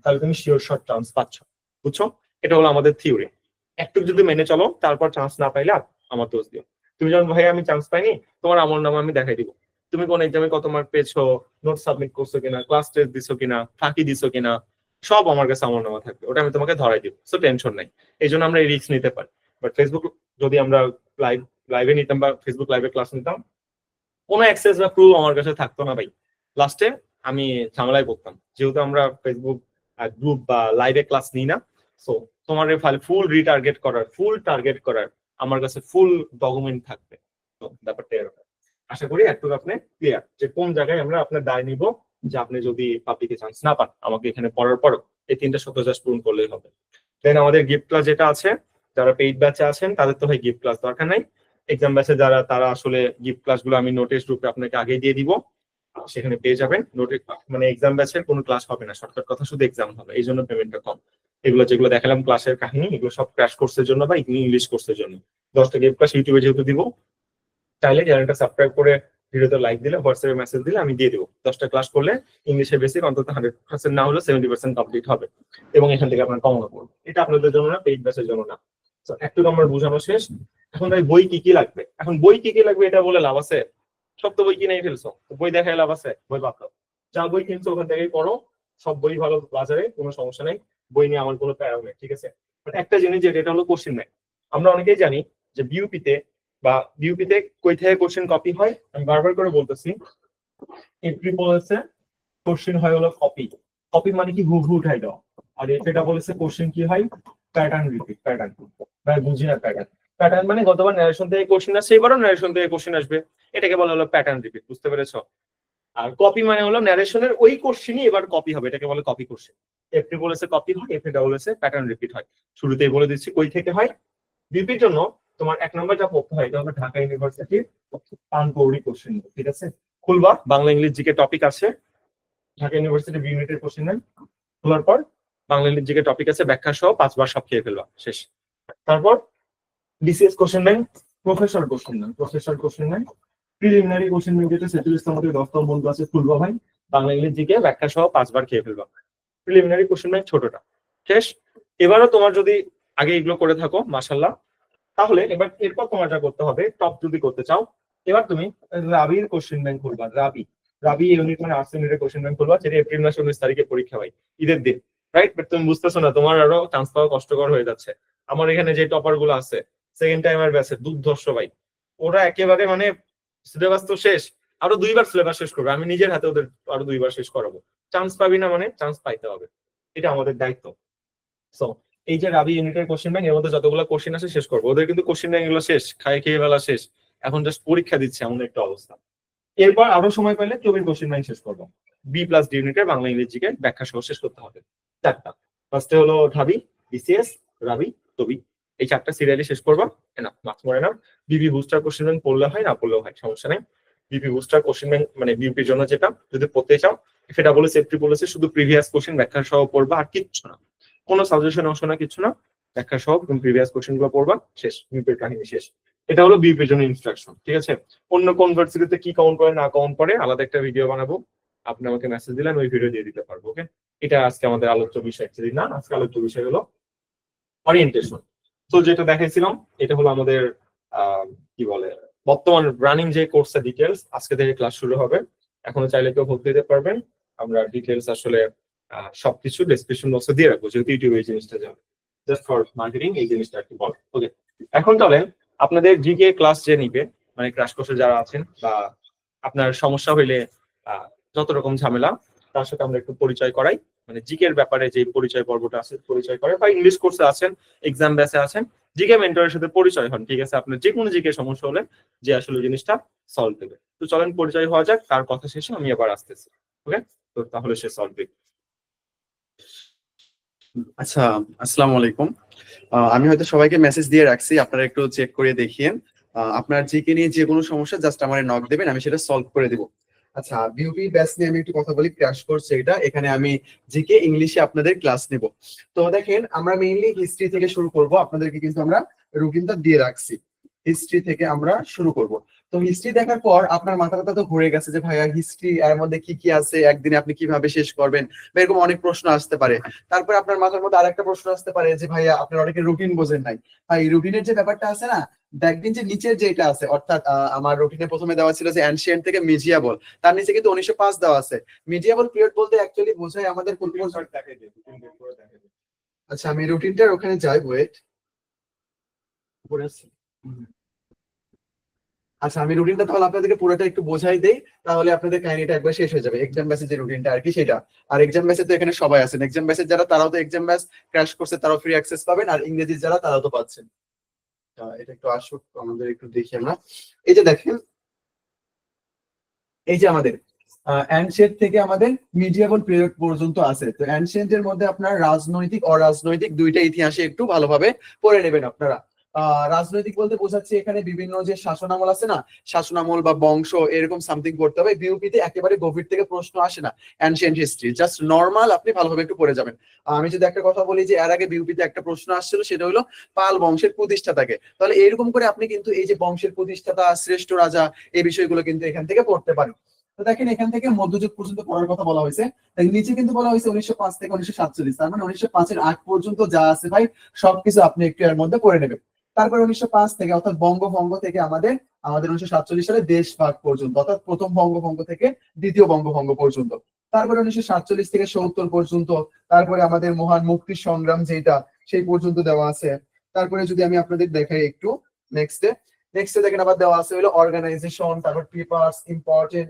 তাহলে তুমি শিওর শর্ট চান্স পাচ্ছ, বুঝছো? এটা হলো আমাদের থিওরি। একটু যদি মেনে চলো, তারপর চান্স না পাইলে আমার দোষ দিও। তুমি যখন ভাই আমি চান্স পাইনি, তোমার আমল নামা আমি দেখাই দিব, তুমি কোন এক্সামে কত মার্ক পেয়েছো, নোট সাবমিট করছো কিনা, ক্লাস টেস্ট দিছো কিনা, ফাঁকি দিছো কিনা, সব আমার কাছে আমল নামা থাকবে, ওটা আমি তোমাকে ধরাই দিব। সো টেনশন নাই, এই জন্য আমরা এই রিস্ক নিতে পারি। বাট ফেসবুক যদি আমরা লাইভে নিতাম বা ফেসবুক লাইভে ক্লাস নিতাম, কোনো অ্যাক্সেস বা প্রুফ আমার কাছে থাকতো না ভাই। লাস্টে আমি ঝামেলায় পড়তাম, যেহেতু আমরা ফেসবুক গ্রুপ বা লাইভে ক্লাস নিই না। সো তোমার ফাইল ফুল টার্গেট করার আমার কাছে ফুল ডকুমেন্ট থাকবে। তো ব্যাপারটা এরকম। আশা করি একটু আপনি ক্লিয়ার যে কোন জায়গায় আমরা আপনার দায় নিব, যে আপনি যদি পাবলিকে চান্স না পান, আমাকে এখানে পড়ার পর এই 3টা শর্ত জাস্ট পূরণ করলেই হবে। দেন আমাদের গিফট ক্লাস যেটা আছে, যারা পেইড ব্যাচে আছেন তাদের তো ভাই গিফট ক্লাস দরকার নাই। এক্সাম ব্যাচে যারা, তারা আসলে গিফট ক্লাসগুলো আমি নোটিশ গ্রুপে আপনাকে আগে দিয়ে দিব, সেখানে পেয়ে যাবেন। নোটিশ মানে এক্সাম ব্যাচের কোনো ক্লাস হবে না, শর্টকাট কথা, শুধু এক্সাম হবে, এই জন্য পেমেন্টটা কম। এগুলো যেগুলো দেখালাম ক্লাসের কাহিনী, এগুলো সব ক্র্যাশ কোর্সের জন্য বা ইংলিশ কোর্সের জন্য। 10টা গিফট ক্লাস ইউটিউবে যেহেতু দিব, চাইলে চ্যানেলটা সাবস্ক্রাইব করে ভিডিওতে লাইক দিলে, হোয়াটসঅ্যাপে মেসেজ দিলে আমি দিয়ে দিব। 10টা ক্লাস করলে ইংলিশের বেসিক অন্তত 100% না হলে 70% কমপ্লিট হবে, এবং এখান থেকে আপনার কমানো পড়বে। এটা আপনাদের জন্য না, পেইড ব্যাচের জন্য না। একটু আমার বোঝানো শেষ। এখন ভাই বই কি কি লাগবে, এখন বই কি কি লাগবে এটা বলে লাভ আছে? সব তো বই কিনেই ফেলছো, বই দেখায় লাভ আছে? বই বাঁধো, যা বই কিনছো ওখান থেকেই পড়ো, সব বই ভালো বাজারে, কোনো সমস্যা নেই, বই নিয়ে আমার কোনো প্যারাও নেই, ঠিক আছে? বাট একটা জিনিস, যেটা হলো কোশ্চেন ব্যাংক। আমরা অনেকেই জানি যে বিউপিতে কই থেকে কোশ্চেন কপি হয়। আমি বারবার করে বলতেছি, এপ্রি বলেছে কোশ্চেন হয় হলো কপি। কপি মানে কি হুবহু উঠাই দাও। আর এটা বলেছে কোশ্চেন কি হয় প্যাটার্ন রিপিট। প্যাটার্ন ভাই বুঝি না প্যাটার্ন। প্যাটার্ন মানে গতবার ন্যারেশন থেকে কোশ্চেন আসছে, এবারও ন্যারেশন থেকে কোশ্চেন আসবে, এটাকে বলা হলো প্যাটার্ন রিপিট। বুঝতে পেরেছো? আর কপি মানে হলো ন্যারেশনের ওই কোশ্চেনই এবার কপি হবে, এটাকে বলে কপি কোশ্চেন। এফটি বলেছে কপি হয়, এফটা বলেছে প্যাটার্ন রিপিট হয়। শুরুতেই বলে দিচ্ছি কই থেকে হয়। বিপির জন্য তোমার 1 নম্বর যা পড়তে হয় এটা হলো ঢাকা ইউনিভার্সিটির পানকৌড়ি কোশ্চেন। ঠিক আছে, খুলবা বাংলা ইংলিশ জিকে টপিক আছে, ঢাকা ইউনিভার্সিটি ইউনিটের কোশ্চেন নেন। খোলার পর বাংলা ইংলিশ জিকে টপিক আছে ব্যাখ্যা সহ 5 বার সব খেয়ে ফেলবা, শেষ। তারপর BCS question bank, professor question bank, professor question bank, preliminary question bank যেটা 46তম থেকে 10তম বন্ধু আছে খুলবা ভাই, বাংলা ইংলিশ জিকে ব্যাখ্যা সহ 5 বার খেয়ে ফেলবা। প্রিলিমিনারি কোশ্চেন ব্যাংক ছোটটা, শেষ। এবারও তোমার যদি আগে এগুলো করে থাকো মাশাল্লাহ, তাহলে এবার এরপর তোমার যা করতে হবে টপ যদি করতে চাও, এবার তুমি রাবির কোশ্চেন ব্যাংক খুলবা। রাবি, রাবি ইউনিট মানে আর্টস ইউনিটের কোশ্চেন ব্যাংক খুলবা, যেটা এপ্রিল মাসে 19 তারিখে পরীক্ষা হয়, ঈদের দিন, রাইট? বাট তুমি বুঝতেছো না, তোমার আরো চান্স পাওয়া কষ্টকর হয়ে যাচ্ছে। আমার এখানে যে টপার গুলো আছে সেকেন্ড টাইমার ব্যাচের দুর্ধর্ষ ভাই, ওরা একেবারে মানে সিলেবাস তো শেষ, আরো 2 বার সিলেবাস শেষ করবে, আমি নিজের হাতে ওদের আরো 2 বার শেষ করাবো। চান্স পাবি না মানে চান্স পাইতে হবে, এটা আমাদের দায়িত্ব। সো এই যে রাবি ইউনিটের কোশ্চেন ব্যাংক, এর মধ্যে যতগুলো কোশ্চেন আছে শেষ করবো, ওদের কিন্তু কোশ্চেন ব্যাংক গুলো শেষ, খাই খেয়ে বেলা শেষ, এখন জাস্ট পরীক্ষা দিচ্ছে এমন একটা অবস্থা। এরপর আরো সময় পেলে চবির কোশ্চেন ব্যাংক শেষ করবো। বি প্লাস ডি ইউনিটের বাংলা ইংরেজিকে ব্যাখ্যা সহ শেষ করতে হবে 4টা। ফার্স্টে হলো ঢাবি, বিসিএস, রাবি, তবি, এই 4টা সিরিয়ালি শেষ করবো। না মার্কস মরে না। বিবি বুস্টার কোশ্চেন ব্যাংক পড়লে হয়, না পড়লেও হয়, সমস্যা নেই। বিবি বুস্টার কোশ্চেন ব্যাংক মানে বিউপির জন্য যেটা যদি পড়তে চাও, সেটা বলে সেফটি বলেছে শুধু প্রিভিয়াস কোশ্চেন ব্যাখ্যা সহ পড়বা, আর কিচ্ছু না, কোনো সাজেশন অংশ না, কিছু না, ব্যাখ্যা সহ তুমি প্রিভিয়াস কোশ্চেন গুলো পড়বা, শেষ, বিউপির কাহিনী শেষ। এটা হলো বিউপির জন্য ইনস্ট্রাকশন। ঠিক আছে, অন্য কোন ভার্সিটিতে কি কাউন্ট করে না কাউন্ট করে আলাদা একটা ভিডিও বানাবো, আপনি আমাকে মেসেজ দিলেন, ওই ভিডিও দিয়ে দিতে পারবো। ওকে, এটা আজকে আমাদের আলোচ্য বিষয় অ্যাকচুয়ালি না, আজকে আলোচ্য বিষয় হলো অরিয়েন্টেশন। তো যেটা দেখাইছিলাম এটা হলো আমাদের কি বলে বর্তমান রানিং যে কোর্সের ডিটেলস, আজকে থেকে ক্লাস শুরু হবে, এখনো চাইলে কেউ ভর্তি দিতে পারবেন। আমরা ডিটেলস আসলে সবকিছু ডেসক্রিপশন বক্সে দিয়ে রাখবো, যেহেতু ইউটিউবে এই জিনিসটা যাবে, জাস্ট ফর মার্কেটিং এই জিনিসটা আর কি বল। ওকে, এখন চলেন আপনাদের জিকে ক্লাস যে নিবে, মানে ক্র্যাশ কোর্সে যারা আছেন বা আপনার সমস্যা হইলে যত রকম ঝামেলা, তার সাথে আমরা একটু পরিচয় করাই, মানে জিকে এর ব্যাপারে যে পরিচয় পর্বটা আছে পরিচয় করে, বা ইংলিশ কোর্সে আছেন, এক্সাম ব্যাচে আছেন, জিকে মেন্টরের সাথে পরিচয় হন। ঠিক আছে, আপনার যে কোনো জিকে সমস্যা হলে যে আসলে জিনিসটা সলভ দেবে। তো চলেন পরিচয় হওয়া যাক, তার কথা শেষে আমি আবার আসতেছি। ওকে, তো তাহলে সে সলভ দেবে। আচ্ছা, আসসালামু আলাইকুম। আমি হয়তো সবাইকে মেসেজ দিয়ে রাখছি, আপনারা একটু চেক করে দেখিয়েন। আপনার জিকে নিয়ে যে কোনো সমস্যা জাস্ট আমারে নক দেবেন, আমি সেটা সলভ করে দেব। আচ্ছা, বিউপি ব্যাচ নিয়ে আমি একটু কথা বলি। ক্র্যাশ কোর্স এটা, এখানে আমি জিকে ইংলিশে আপনাদের ক্লাস নেব। তো দেখেন, আমরা মেইনলি হিস্ট্রি থেকে শুরু করব। আপনাদেরকে কিন্তু আমরা রুটিনটা দিয়ে রাখছি, হিস্ট্রি থেকে আমরা শুরু করব। তো হিস্ট্রি দেখার পর আপনার মাথাটা তো ঘুরে গেছে যে ভাইয়া হিস্ট্রি এর মধ্যে কি কি আছে, একদিনে আপনি কিভাবে শেষ করবেন, বা এরকম অনেক প্রশ্ন আসতে পারে। তারপরে আপনার মাথার মধ্যে আরেকটা প্রশ্ন আসতে পারে যে ভাইয়া আপনার অনেকে রুটিন বোঝেন নাই। ভাই রুটিনের যে ব্যাপারটা আছে না, দেখবেন যে নিচের যেটা আছে, অর্থাৎ আমার রুটিনে প্রথমে দেওয়া ছিল যে অ্যানশিয়েন্ট থেকে মিডিয়াবল, তার নিচে কিন্তু 1905 দেওয়া আছে। মিডিয়াবল পিরিয়ড বলতে অ্যাকচুয়ালি বোঝায় আমাদের কোন কোন। আচ্ছা, আমি রুটিনটার ওখানে যাই, ওয়েট। আচ্ছা, আমি রুটিনটা তাহলে আপনাদেরকে পুরোটা একটু বোঝাই দেই, তাহলে আপনাদের কাহিনীটা একবার শেষ হয়ে যাবে। এক্সাম ব্যাচের যে রুটিনটা আর কি সেটা। আর এক্সাম ব্যাচে তো এখানে সবাই আছেন, এক্সাম ব্যাচের যারা তারাও তো এক্সাম ব্যাচ ক্র্যাশ করছে, তারাও ফ্রি অ্যাক্সেস পাবেন, আর ইংরেজির যারা তারাও তো পাচ্ছেন। এটা একটু আসুক, আমাদের একটু দেখি আমরা। এই যে দেখেন, এই যে আমাদের অ্যানশিয়েন্ট থেকে আমাদের মিডিয়াবল পিরিয়ড পর্যন্ত আছে। তো অ্যানশিয়েন্টের মধ্যে আপনার রাজনৈতিক অরাজনৈতিক দুইটা ইতিহাসে একটু ভালোভাবে পড়ে নেবেন আপনারা। রাজনৈতিক বলতে বোঝাচ্ছে এখানে বিভিন্ন যে শাসনামল আছে না, শাসনামল বা বংশ এরকম সামথিং পড়তে হবে। বিউপিতে একেবারে গভীর থেকে প্রশ্ন আসে না, অ্যানশিয়েন্ট হিস্ট্রি জাস্ট নর্মাল আপনি ভালোভাবে একটু পড়ে যাবেন। আমি যদি একটা কথা বলি যে এর আগে বিউপিতে একটা প্রশ্ন আসছিল, সেটা হলো পাল বংশের প্রতিষ্ঠাতাকে। তাহলে এরকম করে আপনি কিন্তু এই যে বংশের প্রতিষ্ঠাতা, শ্রেষ্ঠ রাজা, এই বিষয়গুলো কিন্তু এখান থেকে পড়তে পারেন। তো দেখেন, এখান থেকে মধ্যযুগ পর্যন্ত পড়ার কথা বলা হয়েছে। নিচে কিন্তু বলা হয়েছে 1905 থেকে 1947, তার মানে 1905-এর আগ পর্যন্ত যা আছে ভাই সবকিছু আপনি একটু এর মধ্যে পড়ে নেবেন। তারপর 1905 থেকে অর্থাৎ বঙ্গভঙ্গ থেকে আমাদের আমাদের 1947 সালে দেশভাগ পর্যন্ত, অর্থাৎ প্রথম বঙ্গভঙ্গ থেকে দ্বিতীয় বঙ্গভঙ্গ পর্যন্ত। তারপরে 1947 থেকে 70 পর্যন্ত। তারপরে আমাদের মহান মুক্তি সংগ্রাম যেটা, সেই পর্যন্ত দেওয়া আছে। তারপরে যদি আমি আপনাদের দেখাই একটু, নেক্সটে দেখেন আবার দেওয়া আছে হলো অর্গানাইজেশন, তারপর পেপারস, ইম্পর্টেন্ট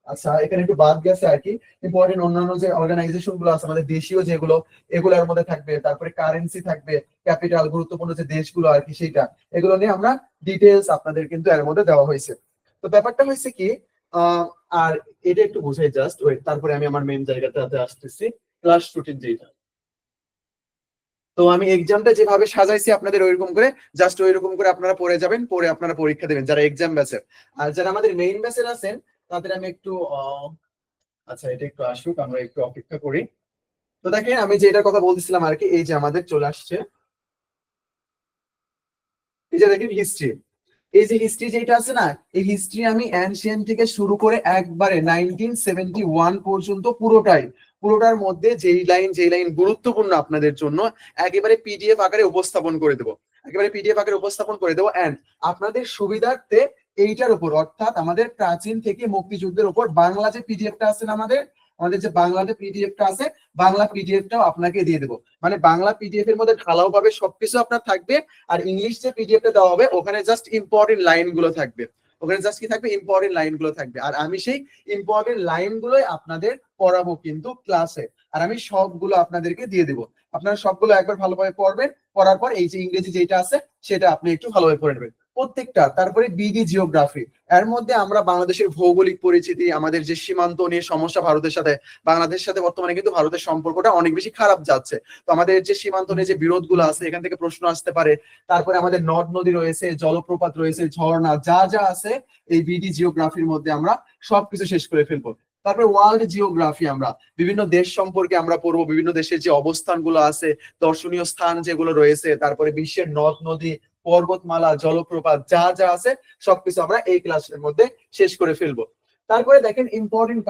আচ্ছা, এখানে একটু বাদ গেছে আর কি। ইম্পর্টেন্ট অন্যান্য যে অর্গানাইজেশন গুলো আছে আমাদের দেশীয় যেগুলো, এগুলোর মধ্যে থাকবে। তারপরে কারেন্সি থাকবে, ক্যাপিটাল, গুরুত্বপূর্ণ যে দেশগুলো আর কি সেইটা, এগুলো নিয়ে আমরা ডিটেলস আপনাদের কিন্তু এর মধ্যে দেওয়া হয়েছে। তো ব্যাপারটা হয়েছে কি, আহ আর এটা একটু বুঝাই জাস্ট ওয়েট, তারপরে আমি আমার মেইন জায়গাটাতে আসতেছি, ক্লাস রুটিন যেটা। তো আমি এক্সামটা যেভাবে সাজাইছি আপনাদের ওইরকম করে, জাস্ট ওইরকম করে আপনারা পড়ে যাবেন, পড়ে আপনারা পরীক্ষা দেবেন যারা এক্সাম ব্যাচের। আর যারা আমাদের মেইন ব্যাচের আছেন তাদের আমি একটু আচ্ছা এটা একটু আসুক, আমরা একটু অপেক্ষা করি। তো দেখেন আমি যে এটার কথা বলতেছিলাম আর কি, এই যে আমাদের চলে আসছে, এই যে দেখেন হিস্ট্রি। এই যে হিস্ট্রি যেটা আছে না, এই হিস্ট্রি আমি অ্যানশিয়েন্ট থেকে শুরু করে একবারে 1971 পর্যন্ত পুরোটার মধ্যে যেই লাইন গুরুত্বপূর্ণ আপনাদের জন্য একেবারে পিডিএফ আকারে উপস্থাপন করে দেবো, এন্ড আপনাদের সুবিধার্থে এইটার উপর, অর্থাৎ আমাদের প্রাচীন থেকে মুক্তিযুদ্ধের উপর বাংলা যে পিডিএফটা আছে না, আমাদের যে বাংলাতে পিডিএফটা আছে, বাংলা পিডিএফটাও আপনাকে দিয়ে দেবো। মানে বাংলা পিডিএফ এর মধ্যে ঢালাও ভাবে সবকিছু আপনার থাকবে। আর ইংলিশ যে পিডিএফটা দেওয়া হবে ওখানে জাস্ট ইম্পর্টেন্ট লাইন গুলো থাকবে, আর আমি সেই ইম্পর্টেন্ট লাইন গুলোই আপনাদের পড়াবো কিন্তু ক্লাসে। আর আমি সবগুলো আপনাদেরকে দিয়ে দেবো, আপনারা সবগুলো একবার ভালোভাবে পড়বেন। পড়ার পর এই যে ইংরেজি যেটা আছে সেটা আপনি একটু ভালোভাবে পড়ে নেবেন প্রত্যেকটা। তারপরে বিডি জিওগ্রাফি, এর মধ্যে আমরা বাংলাদেশের ভৌগোলিক পরিচিতি, আমাদের যে সীমান্ত নিয়ে সমস্যা ভারতের সাথে, বাংলাদেশের সাথে বর্তমানে কিন্তু ভারতের সম্পর্কটা অনেক বেশি খারাপ যাচ্ছে। তো আমাদের যে সীমান্ত নিয়ে যে বিরোধগুলো আছে এখান থেকে প্রশ্ন আসতে পারে। তারপরে আমাদের নদ নদী রয়েছে, জলপ্রপাত রয়েছে, ঝর্ণা, যা যা আছে এই বিডি জিওগ্রাফির মধ্যে আমরা সবকিছু শেষ করে ফেলবো। তারপরে ওয়ার্ল্ড জিওগ্রাফি, আমরা বিভিন্ন দেশ সম্পর্কে আমরা পড়বো, বিভিন্ন দেশের যে অবস্থানগুলো আছে, দর্শনীয় স্থান যেগুলো রয়েছে, তারপরে বিশ্বের নদ নদী, পর্বতমালা, জলপ্রপাত, যা যা আছে সবকিছু আমরা এই ক্লাসের মধ্যে শেষ করে ফেলবো। তারপরে দেখেন ইম্পর্টেন্ট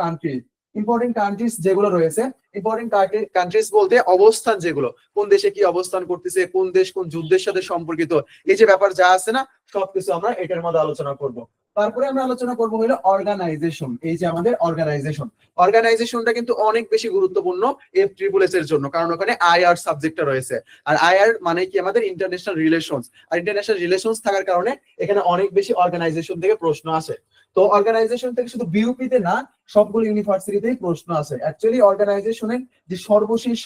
কান্ট্রিজ যেগুলো রয়েছে, ইম্পর্টেন্ট কান্ট্রিজ বলতে অবস্থান যেগুলো, কোন দেশে কি অবস্থান করতেছে, কোন দেশ কোন যুদ্ধের সাথে সম্পর্কিত, এই যে ব্যাপার যা আছে না সবকিছু আমরা এটার মধ্যে আলোচনা করব। তারপরে আমরা আলোচনা করবো হলো অর্গানাইজেশন। এই যে আমাদের অর্গানাইজেশনটা কিন্তু অনেক বেশি গুরুত্বপূর্ণ FSSS এর জন্য, কারণ ওখানে আইআর সাবজেক্টটা রয়েছে। আর আইআর মানে কি আমাদের ইন্টারন্যাশনাল রিলেশনস, আর ইন্টারন্যাশনাল রিলেশনস থাকার কারণে এখানে অনেক বেশি অর্গানাইজেশন থেকে প্রশ্ন আসে। তো অর্গানাইজেশন থেকে শুধু বিউপিতে না, সবগুলো ইউনিভার্সিটিতেই প্রশ্ন আসে। অ্যাকচুয়ালি অর্গানাইজেশনের যে সর্বশেষ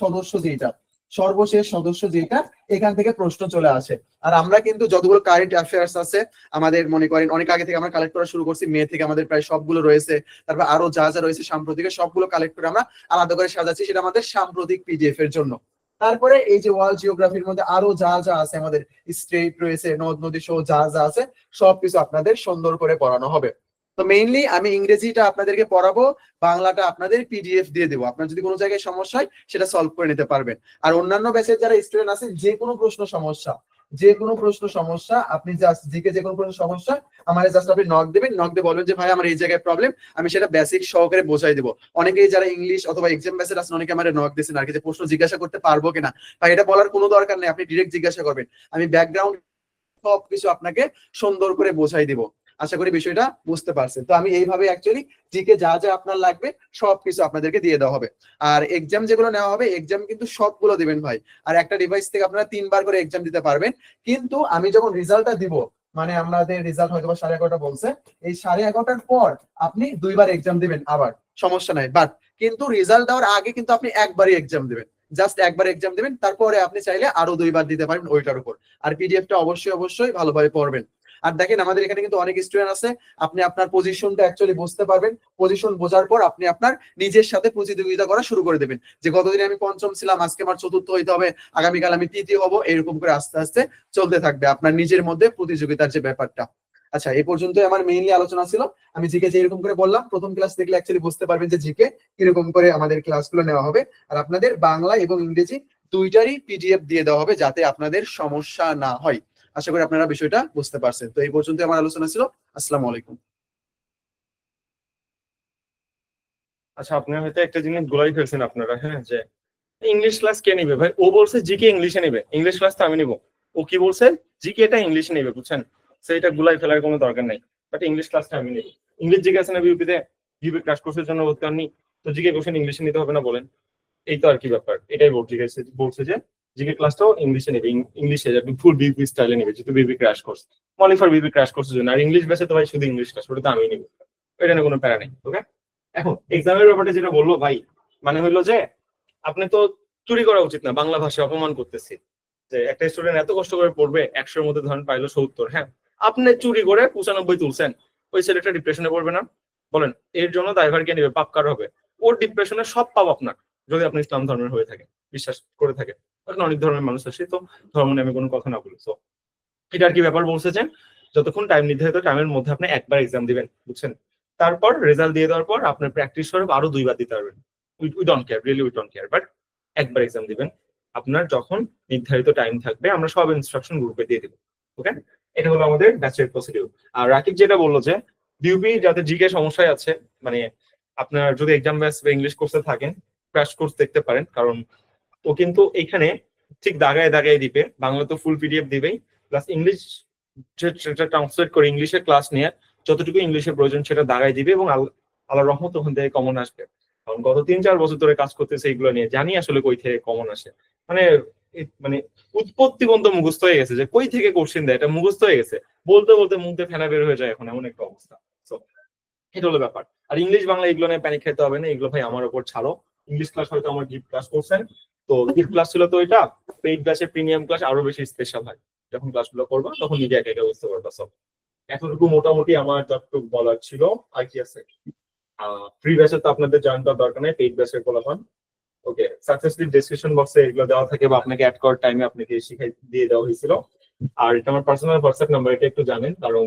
সদস্য যেটা এখান থেকে প্রশ্ন চলে আসে। আর আমরা কিন্তু যতগুলো কারেন্ট অ্যাফেয়ার্স আছে আমাদের, মনে করেন অনেক আগে থেকে আমরা কালেক্ট করা শুরু করছি, মে থেকে আমাদের প্রায় সবগুলো রয়েছে। তারপর আরো যা যা রয়েছে সাম্প্রতিক, সবগুলো কালেক্ট করে আমরা আলাদা করে সাজাচ্ছি, সেটা আমাদের সাম্প্রতিক পিডিএফ এর জন্য। তারপরে এই যে ওয়ার্ল্ড জিওগ্রাফির মধ্যে আরো যা যা আছে, আমাদের স্টেট রয়েছে, নদ নদী সহ যা যা আছে সবকিছু আপনাদের সুন্দর করে পড়ানো হবে। তো মেইনলি আমি ইংরেজিটা আপনাদেরকে পড়াবো, বাংলাটা আপনাদের পিডিএফ দিয়ে দেবো। আপনার যদি কোনো জায়গায় সমস্যা হয় সেটা সলভ করে নিতে পারবেন। আর অন্যান্য ব্যাচের যারা স্টুডেন্ট আছে, যে কোনো প্রশ্ন সমস্যা আপনি জাস্ট জিকে যে কোনো প্রশ্ন সমস্যা আমাদের জাস্ট আপনি নক দেবেন, নক দিয়ে বলবেন যে ভাই আমার এই জায়গায় প্রবলেম, আমি সেটা বেসিক সহকারে বোঝাই দেবো। অনেকেই যারা ইংলিশ অথবা এক্সাম ব্যাচের আছেন অনেকে আমার নক দিয়েছেন আর কি, যে প্রশ্ন জিজ্ঞাসা করতে পারবো কিনা। ভাই এটা বলার কোনো দরকার নেই, আপনি ডিরেক্ট জিজ্ঞাসা করবেন, আমি ব্যাকগ্রাউন্ড সবকিছু আপনাকে সুন্দর করে বোঝাই দিব। আশা করি বিষয়টা বুঝতে পারছেন। তো আমি এইভাবে অ্যাকচুয়ালি জিকে যা যা আপনার লাগবে সবকিছু আপনাদেরকে দিয়ে দেওয়া হবে। আর এক্সাম যেগুলো নেওয়া হবে, এক্সাম কিন্তু সবগুলো দিবেন ভাই। আর একটা ডিভাইস থেকে আপনারা 3বার করে এক্সাম দিতে পারবেন। কিন্তু আমি যখন রেজাল্টটা দিব, মানে আমাদের রেজাল্ট হয়তো 11:30 বলছে, এই 11:30টার পর আপনি 2বার এক্সাম দিবেন, আবার সমস্যা নাই। বাট কিন্তু রেজাল্ট দেওয়ার আগে কিন্তু আপনি একবারই এক্সাম দিবেন, জাস্ট একবার এক্সাম দিবেন, তারপরে আপনি চাইলে আরো 2বার দিতে পারবেন ওইটার উপর। আর পিডিএফটা অবশ্যই ভালোভাবে পড়বেন। আর দেখেন আমাদের এখানে কিন্তু অনেক স্টুডেন্ট আছে, আপনি আপনার পজিশনটা অ্যাকচুয়ালি বুঝতে পারবেন। পজিশন বোঝার পর আপনি আপনার নিজের সাথে প্রতিযোগিতা করা শুরু করে দেবেন, যে গতদিন আমি 5ম ছিলাম, আজকে আমার 4র্থ হইতে হবে, আগামীকাল আমি 3য় হব, এরকম করে আস্তে আস্তে চলতে থাকবে আপনার নিজের মধ্যে প্রতিযোগিতার যে ব্যাপারটা। আচ্ছা, এই পর্যন্তই আমার মেইনলি আলোচনা ছিল। আমি জিকে যে এরকম করে বললাম, প্রথম ক্লাস দেখলে অ্যাকচুয়ালি বুঝতে পারবেন যে জিকে কিরকম করে আমাদের ক্লাসগুলো নেওয়া হবে। আর আপনাদের বাংলা এবং ইংরেজি দুইটারই পিডিএফ দিয়ে দেওয়া হবে, যাতে আপনাদের সমস্যা না হয়। আশা করি আপনারা বিষয়টা বুঝতে পারছেন। তো এই পর্যন্ত আমার আলোচনা ছিল। আসসালামু আলাইকুম। আচ্ছা, আপনি হয়তো একটা জিনিস গুলাই ফেলছেন আপনারা, হ্যাঁ, যে ইংলিশ ক্লাস কে নিবে ভাই? ও বলছে জিকে ইংলিশে নিবে, ইংলিশ ক্লাস তো আমি নিবো। ও কি বলছে? জিকে এটা ইংলিশে নিবে, বুঝছেন? সেটা গুলাই ফেলার কোনো দরকার নাই, বাট ইংলিশ ক্লাসটা আমি নিব। ইংলিশ জিকে আছে না বিউপিতে, বিউপি ক্রাশ কোর্সের জন্য ভর্তি হননি, তো জিকে কোশ্চেন ইংলিশে নিতে হবে না বলেন? এই তো আর কি ব্যাপার, এটাই বলছে যে জিকে ক্লাসটাও ইংলিশে নেবে, ইংলিশে ফুল বিউপি স্টাইলে নেবে, যেহেতু বিউপি ক্রাশ কোর্স, মনি ফর বিউপি ক্রাশ কোর্সের জন্য। আর ইংলিশ বেসে তো ভাই শুধু ইংলিশ ক্লাস, ওটা তো আমি নিব, এটা নিয়ে কোনো প্যারা নেই। ওকে। এখন এক্সামের ব্যাপারে যেটা বললো ভাই, মানে হলো যে আপনি তো চুরি করা উচিত না, বাংলা ভাষায় অপমান করতেছি। যে একটা স্টুডেন্ট এত কষ্ট করে পড়বে, 100-এর মধ্যে ধরেন পাইলো 70, হ্যাঁ আপনি চুরি করে 95 তুলছেন, ওই ছেলেটা ডিপ্রেশনে পড়বে না? বলেন, এর জন্য দায়ভার কে নেবে? পাপ কার হবে? ওর ডিপ্রেশনে সব পাপ আপনার, যদি আপনি ইসলাম ধর্মের হয়ে থাকেন, বিশ্বাস করে থাকেন। এখন অনেক ধর্মের মানুষ আছে, তো ধর্ম নিয়ে আমি কোনো কথা না বলি। তো এটা আর কি ব্যাপার বলতেছেন, যতক্ষণ টাইম নির্ধারিত টাইমের মধ্যে আপনি একবার এক্সাম দিবেন, বুঝছেন? তারপর রেজাল্ট দিয়ে দেওয়ার পর আপনার প্র্যাকটিস স্বরূপ আরো 2বার দিতে পারবেন। We don't care, really we don't care, but একবার এক্সাম দিবেন। আপনার যখন নির্ধারিত টাইম থাকবে আমরা সব ইনস্ট্রাকশন গ্রুপে দিয়ে দিব। ওকে, এটা হলো আমাদের ব্যাচের প্রসিডিউর। আর রাকিব যেটা বললো যে ডিউপি যাতে জিকে সমস্যায় আছে, মানে আপনার যদি এক্সাম ব্যাচ বা ইংলিশ কোর্সে থাকেন, ক্র্যাশ কোর্স দেখতে পারেন, কারণ ও কিন্তু এখানে ঠিক দাগায় দাগায় দিবে। বাংলা তো ফুল পিডিএফ দিবেই, প্লাস ইংলিশ সেটা ট্রান্সলেট করে ইংলিশের ক্লাস নিয়ে যতটুকু ইংলিশের প্রয়োজন সেটা দাগায় দিবে, এবং আল্লাহর রহমত ওখান থেকে কমন আসবে। কারণ গত 3-4 বছর ধরে কাজ করতেছে এইগুলো নিয়ে, জানি আসলে কই থেকে কমন আসে। মানে মানে উৎপত্তি পর্যন্ত মুখস্থ হয়ে গেছে, যে কই থেকে কোশ্চেন দেয় এটা মুখস্থ হয়ে গেছে, বলতে বলতে মুখ দিয়ে ফেনা বের হয়ে যায় এখন, এমন একটা অবস্থা। So, এটা হলো ব্যাপার। আর ইংলিশ বাংলা এগুলো নিয়ে প্যানিক খেতে হবে না, এগুলো ভাই আমার উপর ছাড়ো। ইংলিশ ক্লাস হয়তো আমার গিফট ক্লাস করছেন, তো গিফট ক্লাস ছিল, তো এটা পেইড ব্যাচের প্রিমিয়াম ক্লাস আরো বেশি স্পেশাল হয়। যখন ক্লাসগুলো করবো তখন নিজে একা একা বুঝতে পারবা সব। এতটুকু মোটামুটি আমার যতটুকু বলার ছিল। আর কি আছে, ফ্রি ব্যাচে তো আপনাদের জয়েন করার দরকার নেই, পেইড ব্যাচের বলা। ওকে, সাকসেসফুলি ডেসক্রিপশন বক্সে এগুলো দেওয়া থাকে, বা আপনাকে অ্যাড করার টাইমে আপনাকে শিখাই দিয়ে দেওয়া হয়েছিল। আর এটা আমার পার্সোনাল হোয়াটসঅ্যাপ নাম্বার, এটা একটু জানেন, কারণ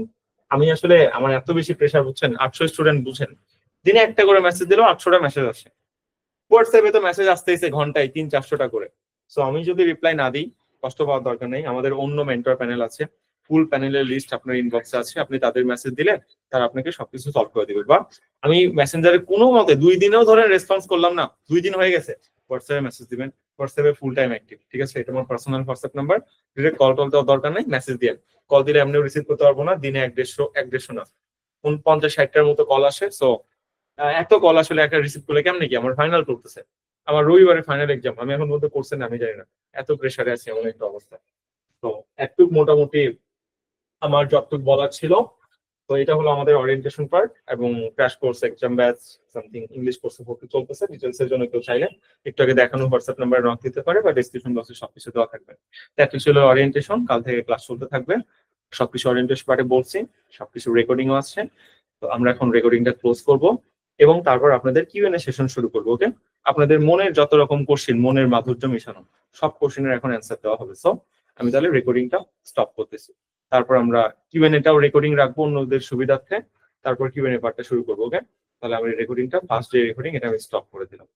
আমি আসলে আমার এত বেশি প্রেশার, বুঝছেন, 800 স্টুডেন্ট, বুঝছেন, দিনে একটা করে মেসেজ দিলেও 800টা মেসেজ আসে। হোয়াটসঅ্যাপে তো মেসেজ আসতেইছে ঘন্টায় 300-400টা করে। সো আমি যদি রিপ্লাই না দিই, কষ্ট পাওয়ার দরকার নেই, আমাদের অন্য মেন্টর প্যানেল আছে, ফুল প্যানেলের লিস্ট আপনার ইনবক্সে আছে, আপনি তাদের মেসেজ দিলে তারা আপনাকে সবকিছু সলভ করে দিবে। বা আমি মেসেঞ্জারে কোনো মতে 2 দিনেও ধরেন রেসপন্স করলাম না, 2 দিন হয়ে গেছে, হোয়াটসঅ্যাপে মেসেজ দিবেন, হোয়াটসঅ্যাপে ফুল টাইম অ্যাক্টিভ, ঠিক আছে? এটা আমার personal WhatsApp number, direct call টল দেওয়ার দরকার নেই, মেসেজ দিয়ে। কল দিলে এমনিও রিসিভ করতে পারবো না, দিনে 150 না 50-60টার মতো কল আসে। সো এত কল আসলে একটা রিসিভ করলে কেমনে কি, আমার ফাইনাল করতেছে, আমার রবিবারে ফাইনাল এক্সাম, আমি এখন মধ্যে করছেন আমি জানি না, এত প্রেশারে আছি, এমন একটা অবস্থা। তো একটু মোটামুটি আমার যতটুকু বলার ছিল। তো এটা হলো আমাদের ওরিয়েন্টেশন পার্ট, এবং crash course exam batch something English কোর্সে ভর্তি চলতেছে। ডিটেলস এর জন্য কেউ চাইলে একটু আগে দেখানো হোয়াটসঅ্যাপ নাম্বারে নক দিতে পারে, বা ডেসক্রিপশন বক্সে সবকিছু দেওয়া থাকবে। তো ছিল ওরিয়েন্টেশন, কাল থেকে ক্লাস চলতে থাকবে। সবকিছু ওরিয়েন্টেশন পার্টে বলছি, সবকিছু রেকর্ডিংও আসছে। তো আমরা এখন রেকর্ডিংটা ক্লোজ করব, এবং তারপর আপনাদের কিউএনএ সেশন শুরু করবো। ওকে, আপনাদের মনের যত রকম কোশ্চেন, মনের মাধুর্য মিশানো সব কোশ্চেনের এখন অ্যান্সার দেওয়া হবে। সো আমি তাহলে রেকর্ডিংটা স্টপ করতেছি, তারপর আমরা কিউএনএটাও রেকর্ডিং রাখবো অন্যদের সুবিধার্থে, তারপর কিউএনএ পার্টটা শুরু করবো। ওকে, তাহলে আমি রেকর্ডিংটা, ফার্স্ট ডে রেকর্ডিং, এটা আমি স্টপ করে দিলাম।